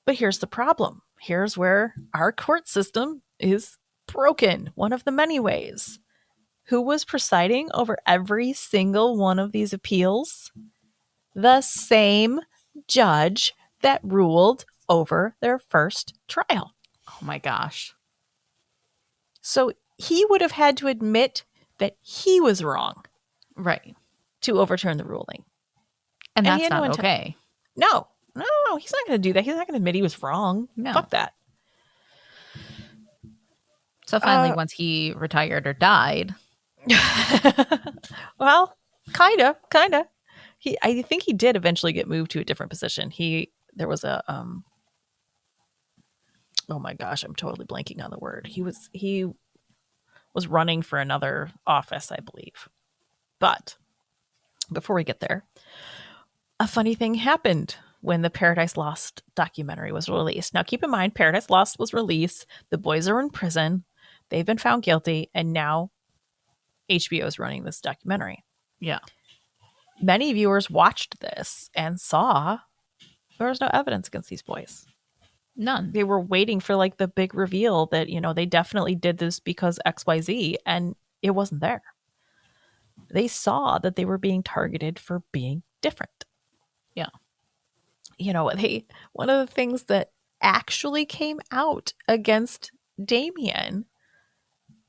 But here's the problem. Here's where our court system is broken, one of the many ways. Who was presiding over every single one of these appeals? The same judge that ruled over their first trial. Oh my gosh. So he would have had to admit that he was wrong. Right. To overturn the ruling. And that's not okay. No, he's not going to do that. He's not going to admit he was wrong. No. Fuck that. So finally, once he retired or died. Well, kind of. I think he did eventually get moved to a different position. There was a, oh my gosh, I'm totally blanking on the word. He was running for another office, I believe. But before we get there, a funny thing happened when the Paradise Lost documentary was released. Now, keep in mind, Paradise Lost was released. The boys are in prison. They've been found guilty. And now HBO is running this documentary. Yeah. Many viewers watched this and saw there was no evidence against these boys. None. They were waiting for the big reveal that, they definitely did this because XYZ, and it wasn't there. They saw that they were being targeted for being different. Yeah. One of the things that actually came out against Damien,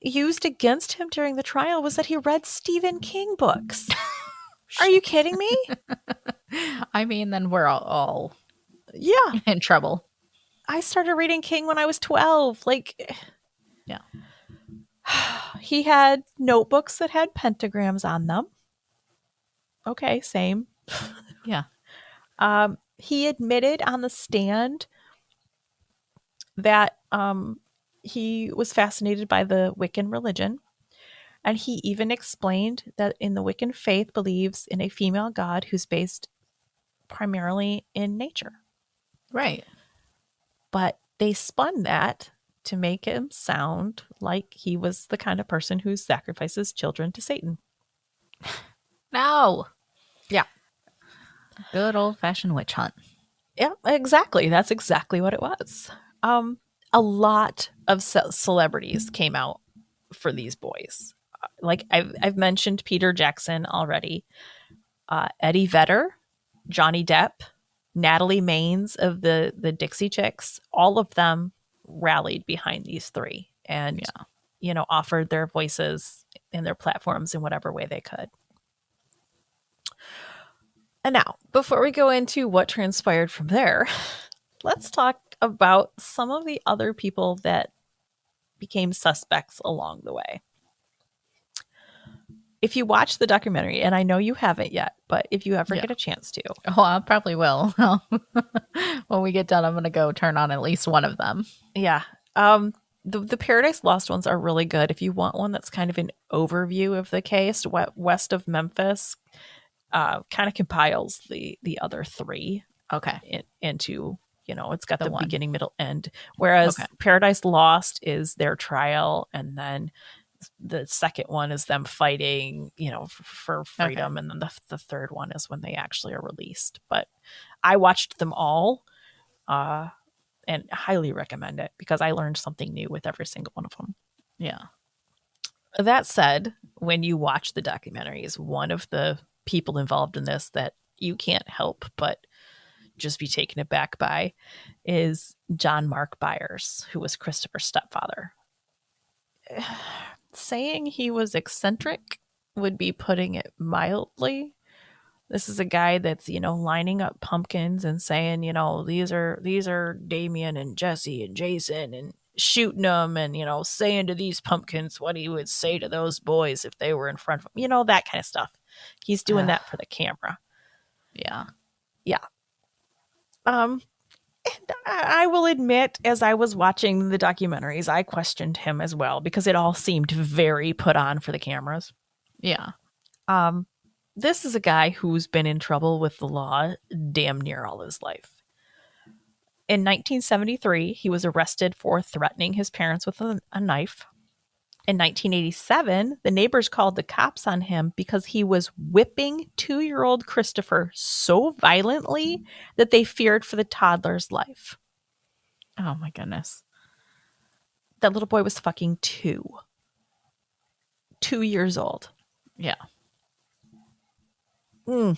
used against him during the trial, was that he read Stephen King books. Are you kidding me? I mean, then we're all in trouble. I started reading King when I was 12. Yeah. He had notebooks that had pentagrams on them. Okay, same. Yeah. He admitted on the stand that he was fascinated by the Wiccan religion. And he even explained that in the Wiccan faith believes in a female god who's based primarily in nature. Right. But they spun that to make him sound like he was the kind of person who sacrifices children to Satan. No. Yeah. Good old-fashioned witch hunt. Yeah, exactly. That's exactly what it was. A lot of celebrities came out for these boys. I've mentioned Peter Jackson already. Eddie Vedder, Johnny Depp, Natalie Maines of the Dixie Chicks, all of them rallied behind these three and, offered their voices and their platforms in whatever way they could. And now, before we go into what transpired from there, let's talk about some of the other people that became suspects along the way. if you watch the documentary, and I know you haven't yet, but if you ever get a chance to. Oh, I probably will. When we get done, I'm going to go turn on at least one of them. Yeah. The Paradise Lost ones are really good. If you want one that's kind of an overview of the case, West of Memphis kind of compiles the other three into, it's got the beginning, middle, end. Whereas Paradise Lost is their trial, and then the second one is them fighting, for freedom, and then the third one is when they actually are released. But I watched them all, and highly recommend it because I learned something new with every single one of them. Yeah. That said, when you watch the documentaries, one of the people involved in this that you can't help but just be taken aback by is John Mark Byers, who was Christopher's stepfather. Saying he was eccentric would be putting it mildly. This is a guy that's, lining up pumpkins and saying, these are Damien and Jesse and Jason, and shooting them, and, saying to these pumpkins what he would say to those boys if they were in front of him, that kind of stuff. He's doing that for the camera. Yeah. Yeah. And I will admit, as I was watching the documentaries, I questioned him as well because it all seemed very put on for the cameras. Yeah. This is a guy who's been in trouble with the law damn near all his life. In 1973, he was arrested for threatening his parents with a knife. In 1987, the neighbors called the cops on him because he was whipping 2-year-old Christopher so violently that they feared for the toddler's life. Oh my goodness. That little boy was fucking 2. 2 years old. Yeah. And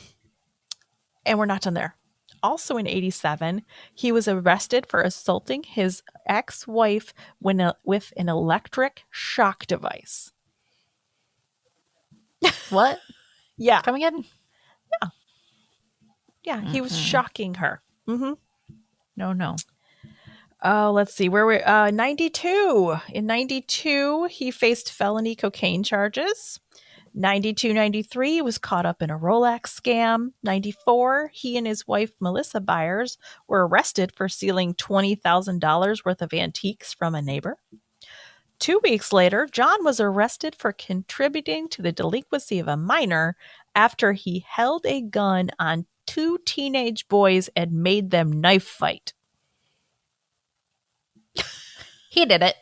we're not done there. Also in 87, he was arrested for assaulting his ex-wife with an electric shock device. What? Yeah. Come again? Yeah. Yeah, he was shocking her. Mm-hmm. No. Oh, let's see. Where we're 92. In 92, he faced felony cocaine charges. 92, 93, he was caught up in a Rolex scam. 94, he and his wife, Melissa Byers, were arrested for stealing $20,000 worth of antiques from a neighbor. 2 weeks later, John was arrested for contributing to the delinquency of a minor after he held a gun on 2 teenage boys and made them knife fight. He did it.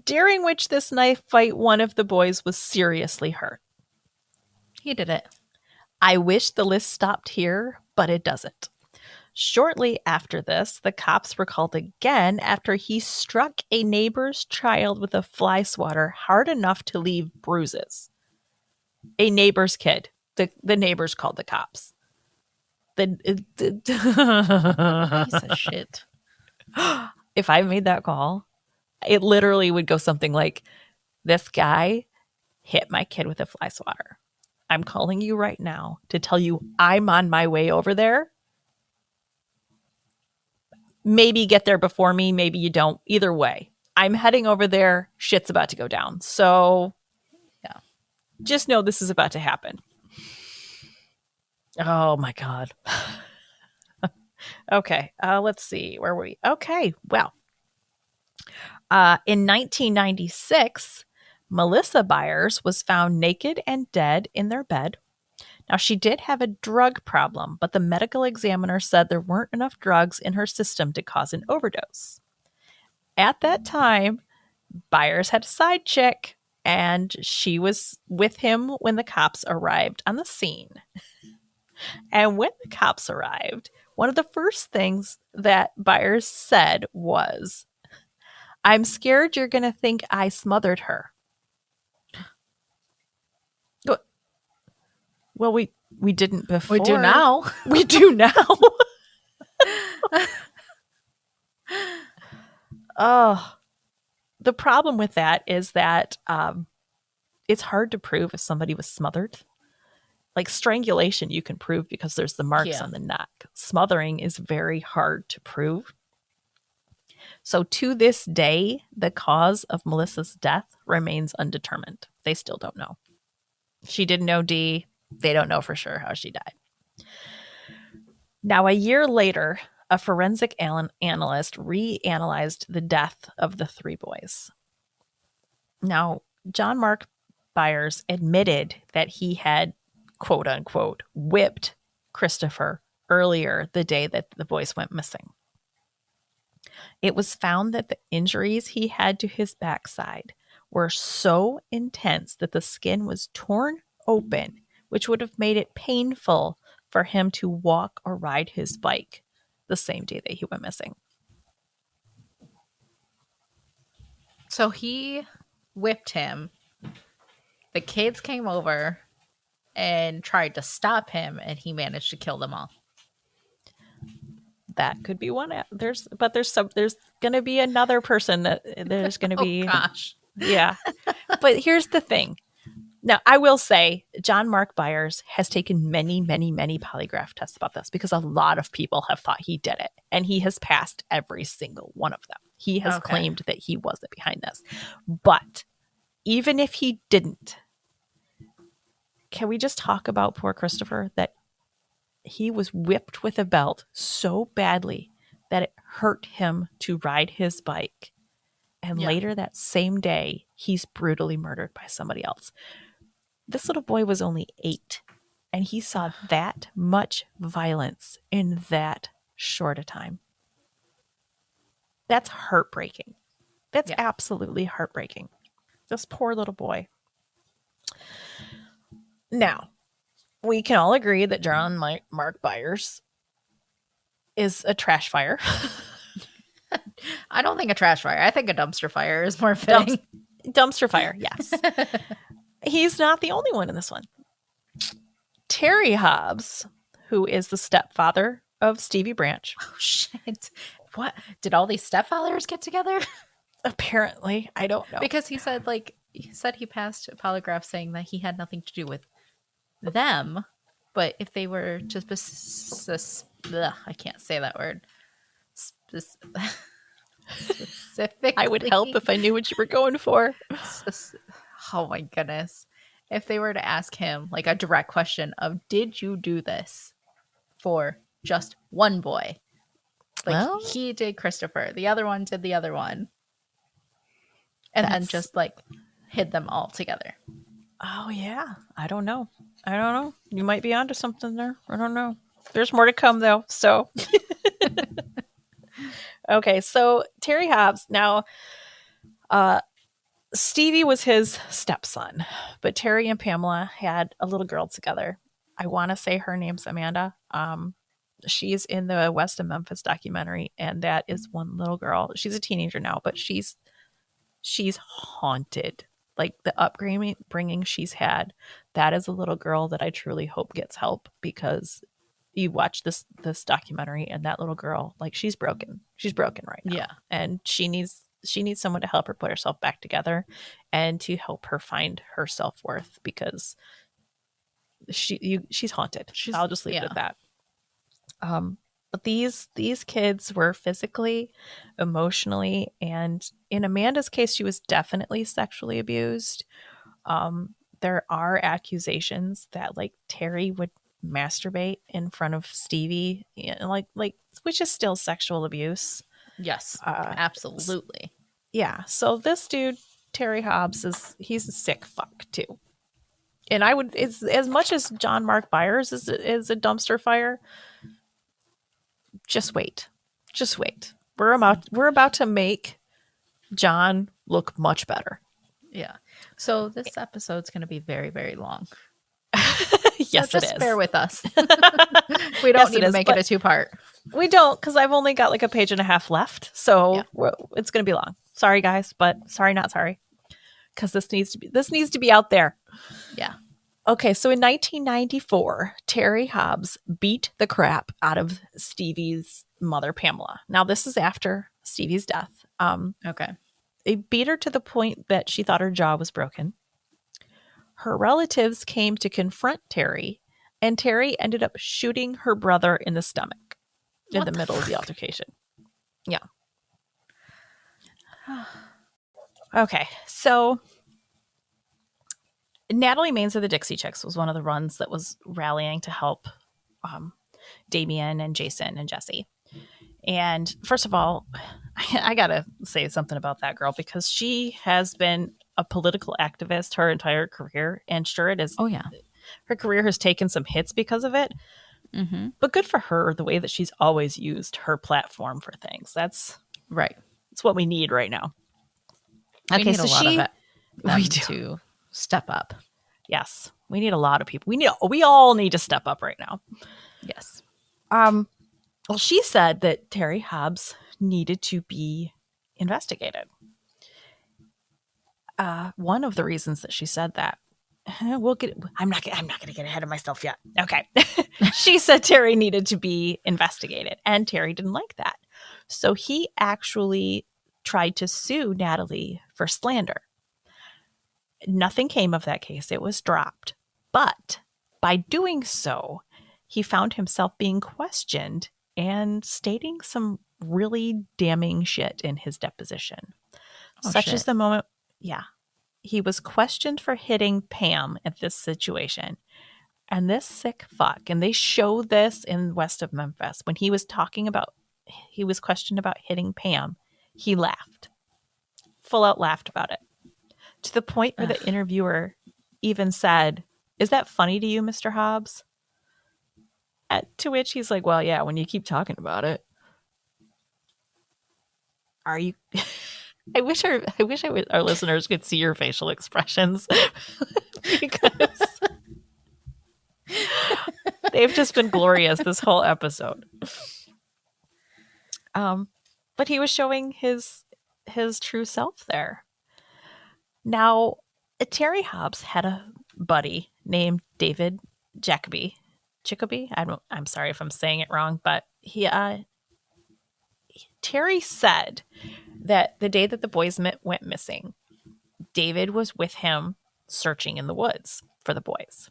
During which this knife fight, one of the boys was seriously hurt. He did it. I wish the list stopped here, but it doesn't. Shortly after this, the cops were called again after he struck a neighbor's child with a fly swatter hard enough to leave bruises. A neighbor's kid. The neighbors called the cops. Piece of shit. If I made that call, it literally would go something like, this guy hit my kid with a fly swatter. I'm calling you right now to tell you I'm on my way over there. Maybe get there before me. Maybe you don't. Either way, I'm heading over there. Shit's about to go down. So yeah, just know this is about to happen. Oh my God. Okay. Let's see. Where were we? Okay. Well, in 1996, Melissa Byers was found naked and dead in their bed. Now, she did have a drug problem, but the medical examiner said there weren't enough drugs in her system to cause an overdose. At that time, Byers had a side chick, and she was with him when the cops arrived on the scene. And when the cops arrived, one of the first things that Byers said was, "I'm scared you're going to think I smothered her." Well, we didn't before. We do now. We do now. Oh, the problem with that is that it's hard to prove if somebody was smothered. Like strangulation, you can prove because there's the marks on the neck. Smothering is very hard to prove. So to this day, the cause of Melissa's death remains undetermined. They still don't know. She didn't OD. They don't know for sure how she died. Now, a year later, a forensic analyst reanalyzed the death of the three boys. Now, John Mark Byers admitted that he had, quote unquote, whipped Christopher earlier the day that the boys went missing. It was found that the injuries he had to his backside were so intense that the skin was torn open, which would have made it painful for him to walk or ride his bike the same day that he went missing. So he whipped him. The kids came over and tried to stop him, and he managed to kill them all. That could be one. There's going to be another person that there's going to be. Oh, gosh. Yeah. But here's the thing. Now, I will say John Mark Byers has taken many, many, many polygraph tests about this because a lot of people have thought he did it, and he has passed every single one of them. He has claimed that he wasn't behind this. But even if he didn't, can we just talk about poor Christopher, that he was whipped with a belt so badly that it hurt him to ride his bike. And later that same day, he's brutally murdered by somebody else. This little boy was only 8, and he saw that much violence in that short a time. That's heartbreaking. That's absolutely heartbreaking. This poor little boy. Now, we can all agree that John Mark Byers is a trash fire. I don't think a trash fire. I think a dumpster fire is more fitting. Dumpster fire, yes. He's not the only one in this one. Terry Hobbs, who is the stepfather of Stevie Branch. Oh, shit. What? Did all these stepfathers get together? Apparently. I don't know. Because he said he passed a polygraph saying that he had nothing to do with them, but if they were just I can't say that word. Specifically, I would help if I knew what you were going for. Oh my goodness. If they were to ask him like a direct question of, did you do this for just one boy? Like, he did Christopher, the other one did the other one, and then just like hid them all together. Oh yeah, I don't know. You might be onto something there. I don't know. There's more to come though. So okay, so Terry Hobbs. Now, Stevie was his stepson, but Terry and Pamela had a little girl together. I want to say her name's Amanda. She's in the West Memphis documentary, and that is one little girl. She's a teenager now, but she's haunted. Like, the upbringing she's had, that is a little girl that I truly hope gets help, because you watch this documentary, and that little girl, like, she's broken right now. Yeah. And she needs someone to help her put herself back together and to help her find her self-worth, because she's haunted. I'll just leave it at that. But these kids were physically, emotionally, and in Amanda's case, she was definitely sexually abused. There are accusations that, like, Terry would masturbate in front of Stevie, like which is still sexual abuse. Yes, absolutely. Yeah. So this dude, Terry Hobbs, he's a sick fuck too. And I would, as much as John Mark Byers is a dumpster fire, just wait. We're about to make John look much better. Yeah. So this episode's going to be very, very long. Yes, so just it is. Bear with us. We don't need to make it a 2-part. We don't, because I've only got like a page and a half left. So it's going to be long. Sorry, guys, but sorry, not sorry. Because this needs to be out there. Yeah. Okay, so in 1994, Terry Hobbs beat the crap out of Stevie's mother, Pamela. Now, this is after Stevie's death. Okay. They beat her to the point that she thought her jaw was broken. Her relatives came to confront Terry, and Terry ended up shooting her brother in the stomach in the middle of the altercation. Yeah. Okay, so Natalie Maines of the Dixie Chicks was one of the runs that was rallying to help Damien and Jason and Jesse. And first of all, I gotta say something about that girl, because she has been a political activist her entire career, and sure, it is. Oh yeah. Her career has taken some hits because of it, Mm-hmm. but good for her, the way that she's always used her platform for things. That's Right. what we need right now. We need a lot of it. We do. To step up. Yes, we need a lot of people. We all need to step up right now. Yes. Well, she said that Terry Hobbs needed to be investigated. One of the reasons that she said that, we'll get. I'm not going to get ahead of myself yet. Okay, she said Terry needed to be investigated, and Terry didn't like that, so he actually tried to sue Natalie for slander. Nothing came of that case; it was dropped. But by doing so, he found himself being questioned and stating some really damning shit in his deposition. Such as the moment, yeah, he was questioned for hitting Pam at this situation. And this sick fuck, and they showed this in West of Memphis, when he was questioned about hitting Pam, he laughed. Full out laughed about it. To the point where the interviewer even said, "Is that funny to you, Mr. Hobbs?" To which he's like, "Well, yeah, when you keep talking about it." Are you? I wish our listeners could see your facial expressions, because they've just been glorious this whole episode. But he was showing his true self there. Now, Terry Hobbs had a buddy named David Jacoby. I'm sorry if I'm saying it wrong, but Terry said that the day that the boys went missing, David was with him searching in the woods for the boys.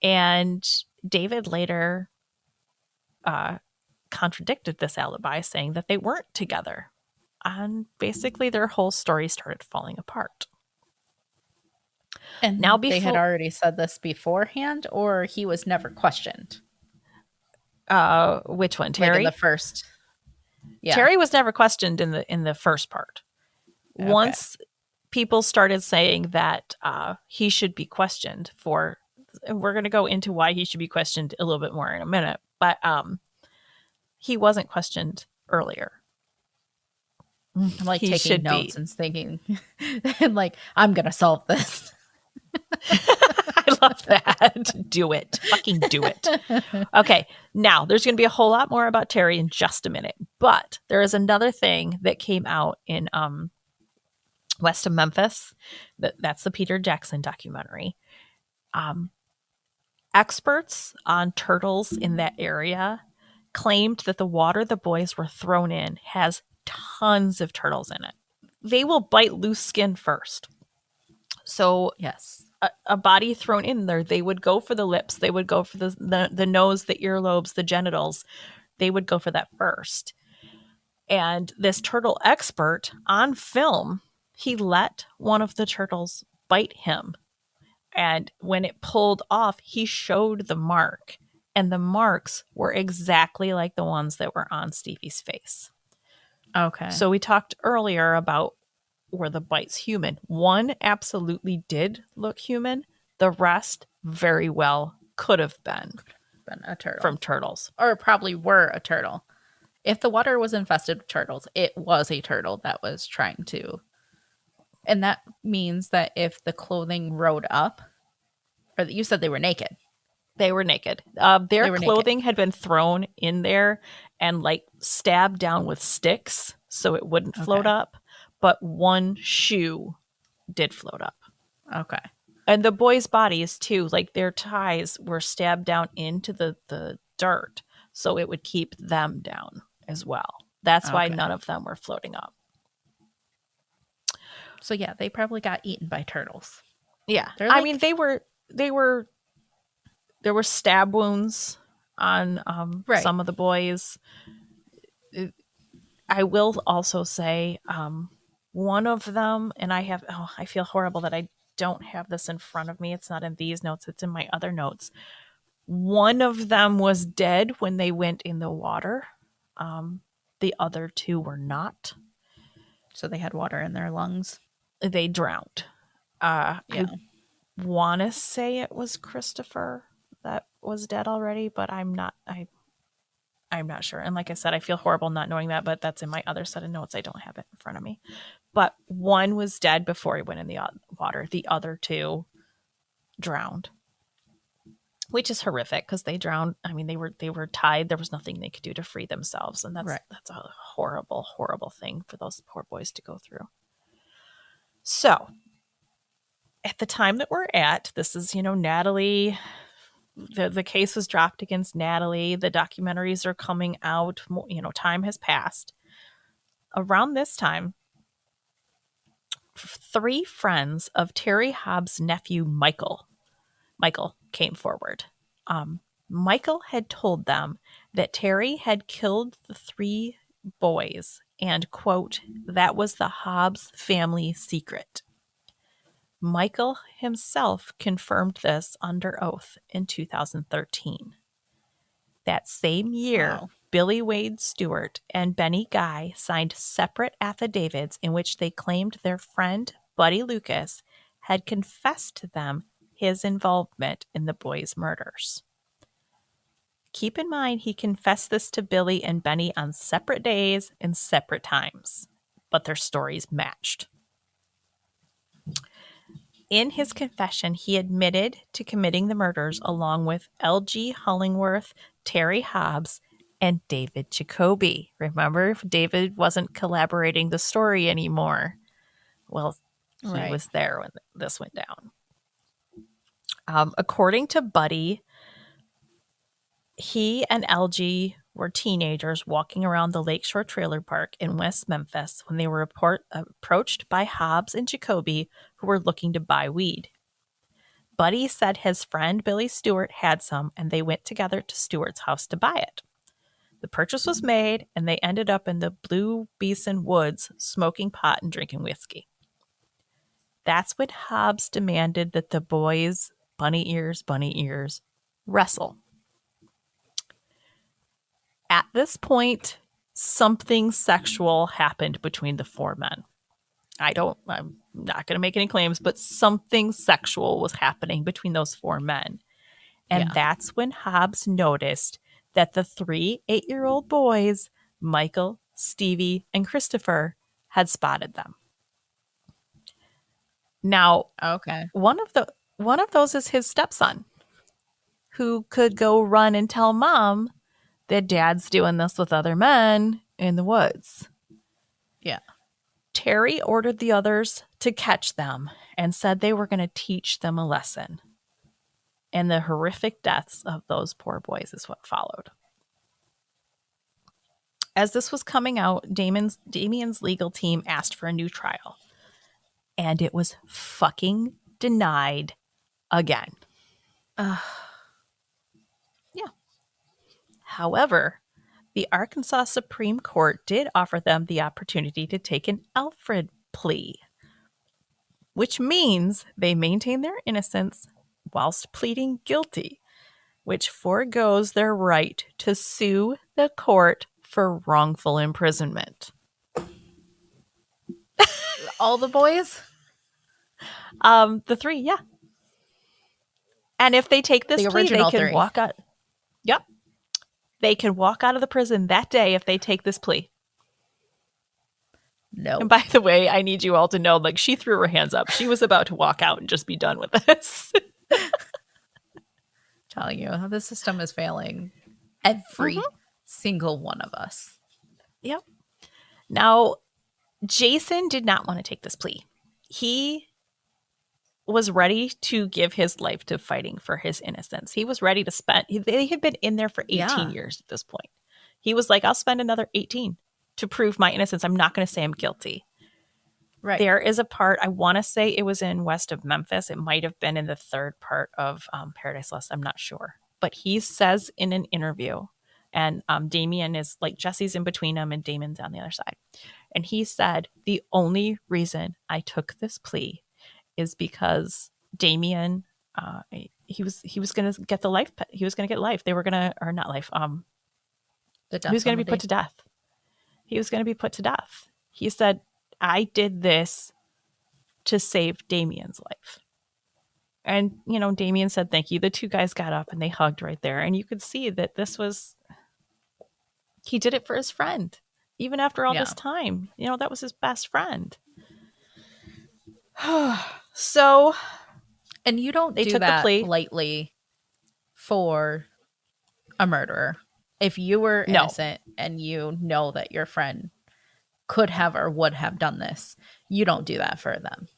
And David later contradicted this alibi, saying that they weren't together. And basically their whole story started falling apart. And now they had already said this beforehand, or he was never questioned? Which one, Terry? Like in the first. Yeah. Terry was never questioned in the first part. Okay. Once people started saying that he should be questioned for, we're going to go into why he should be questioned a little bit more in a minute, but he wasn't questioned earlier. I'm like taking notes and thinking, and like, I'm going to solve this. I love that. Do it. Fucking do it. Okay. Now, there's going to be a whole lot more about Terry in just a minute. But there is another thing that came out in West of Memphis. That's the Peter Jackson documentary. Experts on turtles in that area claimed that the water the boys were thrown in has tons of turtles in it. They will bite loose skin first. So yes, a body thrown in there, they would go for the lips, they would go for the nose, the earlobes, the genitals. They would go for that first. And this turtle expert on film, he let one of the turtles bite him. And when it pulled off, he showed the mark. And the marks were exactly like the ones that were on Stevie's face. Okay. So we talked earlier about, were the bites human? One absolutely did look human. The rest very well could have been a turtle. From turtles. Or probably were a turtle. If the water was infested with turtles, it was a turtle that was trying to. And that means that if the clothing rode up, or you said they were naked. They were naked. Their clothing had been thrown in there and like stabbed down with sticks so it wouldn't float up. But one shoe did float up. Okay. And the boys' bodies too, like their ties were stabbed down into the dirt so it would keep them down as well. That's why none of them were floating up. So yeah, they probably got eaten by turtles. Yeah. I mean, there were stab wounds on some of the boys. I will also say One of them, and I feel horrible that I don't have this in front of me. It's not in these notes, it's in my other notes. One of them was dead when they went in the water. The other two were not. So they had water in their lungs. They drowned. Yeah. I want to say it was Christopher that was dead already, but I'm not sure. And like I said, I feel horrible not knowing that, but that's in my other set of notes. I don't have it in front of me. But one was dead before he went in the water. The other two drowned, which is horrific because they drowned. I mean, they were tied. There was nothing they could do to free themselves, and that's a horrible, horrible thing for those poor boys to go through. So, at the time that we're at, this is Natalie. The case was dropped against Natalie. The documentaries are coming out. Time has passed. Around this time, 3 friends of Terry Hobbs' nephew, Michael came forward. Michael had told them that Terry had killed the 3 boys and, quote, that was the Hobbs family secret. Michael himself confirmed this under oath in 2013. That same year, Wow. Billy Wade Stewart and Benny Guy signed separate affidavits in which they claimed their friend, Buddy Lucas, had confessed to them his involvement in the boys' murders. Keep in mind, he confessed this to Billy and Benny on separate days and separate times, but their stories matched. In his confession, he admitted to committing the murders along with L.G. Hollingworth, Terry Hobbs, and David Jacoby. Remember, David wasn't collaborating the story anymore. Well, he was there when this went down. According to Buddy, he and LG were teenagers walking around the Lakeshore Trailer Park in West Memphis when they were approached by Hobbs and Jacoby, who were looking to buy weed. Buddy said his friend Billy Stewart had some, and they went together to Stewart's house to buy it. The purchase was made, and they ended up in the Blue Beeson Woods smoking pot and drinking whiskey. That's when Hobbs demanded that the boys, bunny ears, wrestle. At this point, something sexual happened between the 4 men. I'm not going to make any claims, but something sexual was happening between those 4 men. And that's when Hobbs noticed that the 3 8-year-old boys, Michael, Stevie, and Christopher, had spotted them. Now, one of those is his stepson, who could go run and tell mom that dad's doing this with other men in the woods. Yeah. Terry ordered the others to catch them and said they were going to teach them a lesson. And the horrific deaths of those poor boys is what followed. As this was coming out, Damien's legal team asked for a new trial. And it was fucking denied again. Yeah. However, the Arkansas Supreme Court did offer them the opportunity to take an Alfred plea, which means they maintain their innocence whilst pleading guilty, which forgoes their right to sue the court for wrongful imprisonment. All the boys? The 3, yeah. And if they take this plea, they can walk out. Yep. They can walk out of the prison that day if they take this plea. No. And by the way, I need you all to know, like, she threw her hands up. She was about to walk out and just be done with this. Telling you, the system is failing every single one of us. Yep. Now, Jason did not want to take this plea. He was ready to give his life to fighting for his innocence. He was ready to spend, they had been in there for 18 years at this point. He was like, I'll spend another 18 to prove my innocence. I'm not going to say I'm guilty. Right. There is a part, I want to say it was in West of Memphis. It might have been in the 3rd part of Paradise Lost. I'm not sure. But he says in an interview, and Damien is like, Jesse's in between him and Damon's on the other side. And he said, the only reason I took this plea is because Damien, he was going to get the life. He was going to get life. They were going to, or not life. The He death was going to be penalty. put to death. He was going to be put to death. He said, I did this to save Damien's life. And, Damien said, thank you. The two guys got up and they hugged right there. And you could see that he did it for his friend. Even after all this time, that was his best friend. So. And you don't do that lightly for a murderer. If you were innocent and you know that your friend could have or would have done this, you don't do that for them.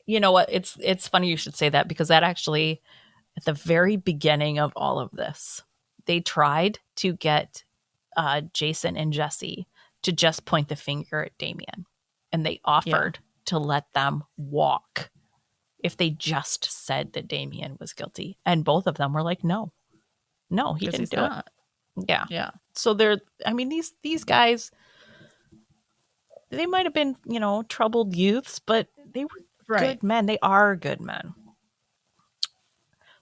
You know what? It's funny you should say that, because that actually, at the very beginning of all of this, they tried to get Jason and Jesse to just point the finger at Damien. And they offered to let them walk if they just said that Damien was guilty. And both of them were like, no, he didn't do it. Yeah. Yeah. So these guys, they might have been, troubled youths, but they were good men. They are good men.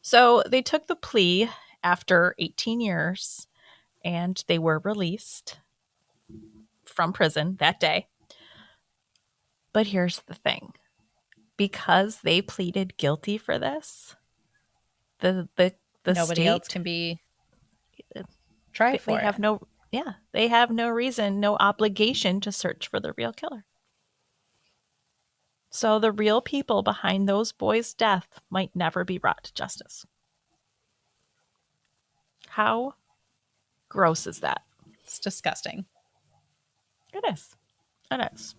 So they took the plea after 18 years and they were released from prison that day. But here's the thing. Because they pleaded guilty for this, the nobody state, else can be tried for it. They have no reason, no obligation to search for the real killer. So the real people behind those boys' death might never be brought to justice. How gross is that? It's disgusting. It is. It is.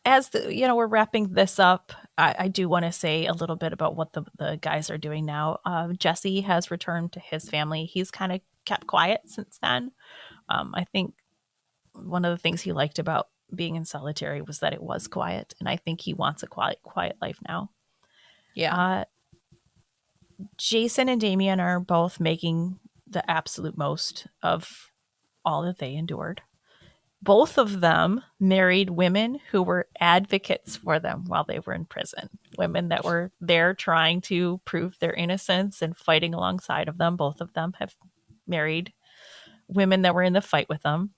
As we're wrapping this up, I do want to say a little bit about what the guys are doing now. Jesse has returned to his family. He's kind of kept quiet since then. I think one of the things he liked about being in solitary was that it was quiet, and I think he wants a quiet life now. Yeah. Jason and Damien are both making the absolute most of all that they endured. Both of them married women who were advocates for them while they were in prison. Women that were there trying to prove their innocence and fighting alongside of them. Both of them have married women that were in the fight with them.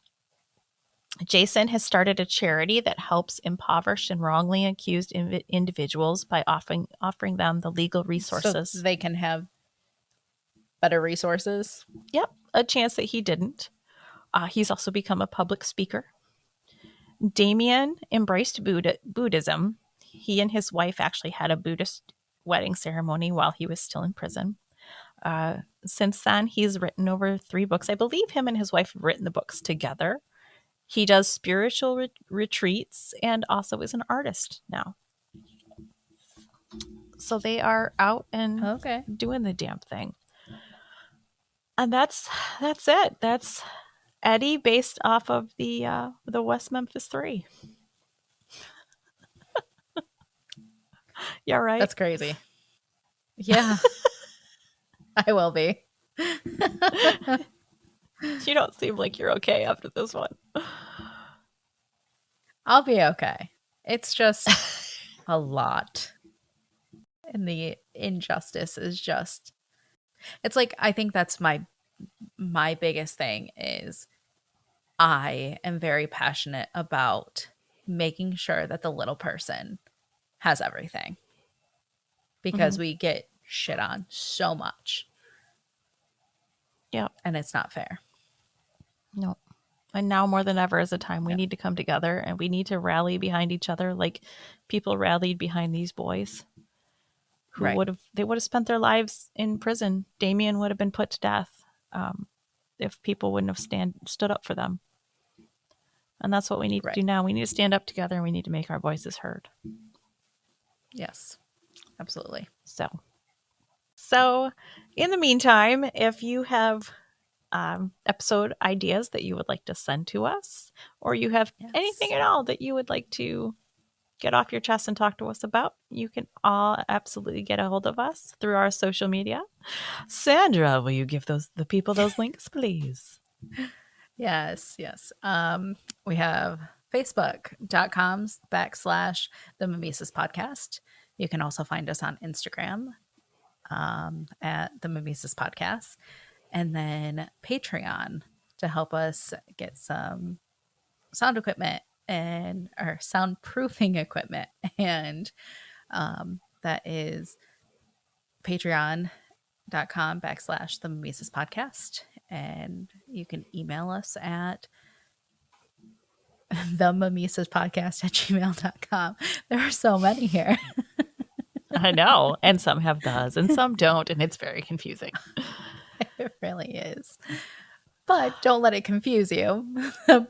Jason has started a charity that helps impoverished and wrongly accused individuals by offering them the legal resources. So they can have better resources. Yep, a chance that he didn't. He's also become a public speaker. Damien embraced Buddhism. He and his wife actually had a Buddhist wedding ceremony while he was still in prison. Since then, he's written over 3 books. I believe him and his wife have written the books together. He does spiritual retreats and also is an artist now. So they are out and doing the damn thing. And that's it. That's Eddie based off of the West Memphis Three. Yeah, right? That's crazy. Yeah. I will be. You don't seem like you're okay after this one. I'll be okay. It's just a lot. And the injustice is just, it's like, I think that's my biggest thing is I am very passionate about making sure that the little person has everything. Because we get shit on so much. Yeah. And it's not fair. No. And now more than ever is a time we need to come together and we need to rally behind each other like people rallied behind these boys who would have spent their lives in prison. Damien would have been put to death if people wouldn't have stood up for them. And that's what we need to do now. We need to stand up together and we need to make our voices heard. Yes, absolutely. So in the meantime, if you have episode ideas that you would like to send to us, or you have anything at all that you would like to get off your chest and talk to us about, you can all absolutely get a hold of us through our social media. Sandra, will you give the people those links, please? Yes. We have facebook.com/the Mimesis Podcast. You can also find us on Instagram at the Mimesis Podcast. And then Patreon to help us get some sound equipment and our soundproofing equipment. And that is patreon.com/the Mimesis Podcast. And you can email us at themimesispodcast@gmail.com. There are so many here. I know. And some have does and some don't. And it's very confusing. It really is. But don't let it confuse you. The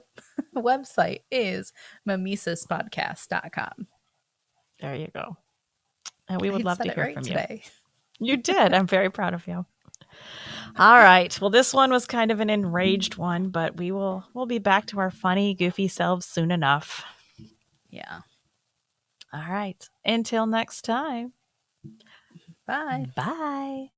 website is mimesispodcast.com. There you go. And we would love to hear from today. You did. I'm very proud of you. All right. Well, this one was kind of an enraged one, but we'll be back to our funny, goofy selves soon enough. Yeah. All right. Until next time. Bye. Bye.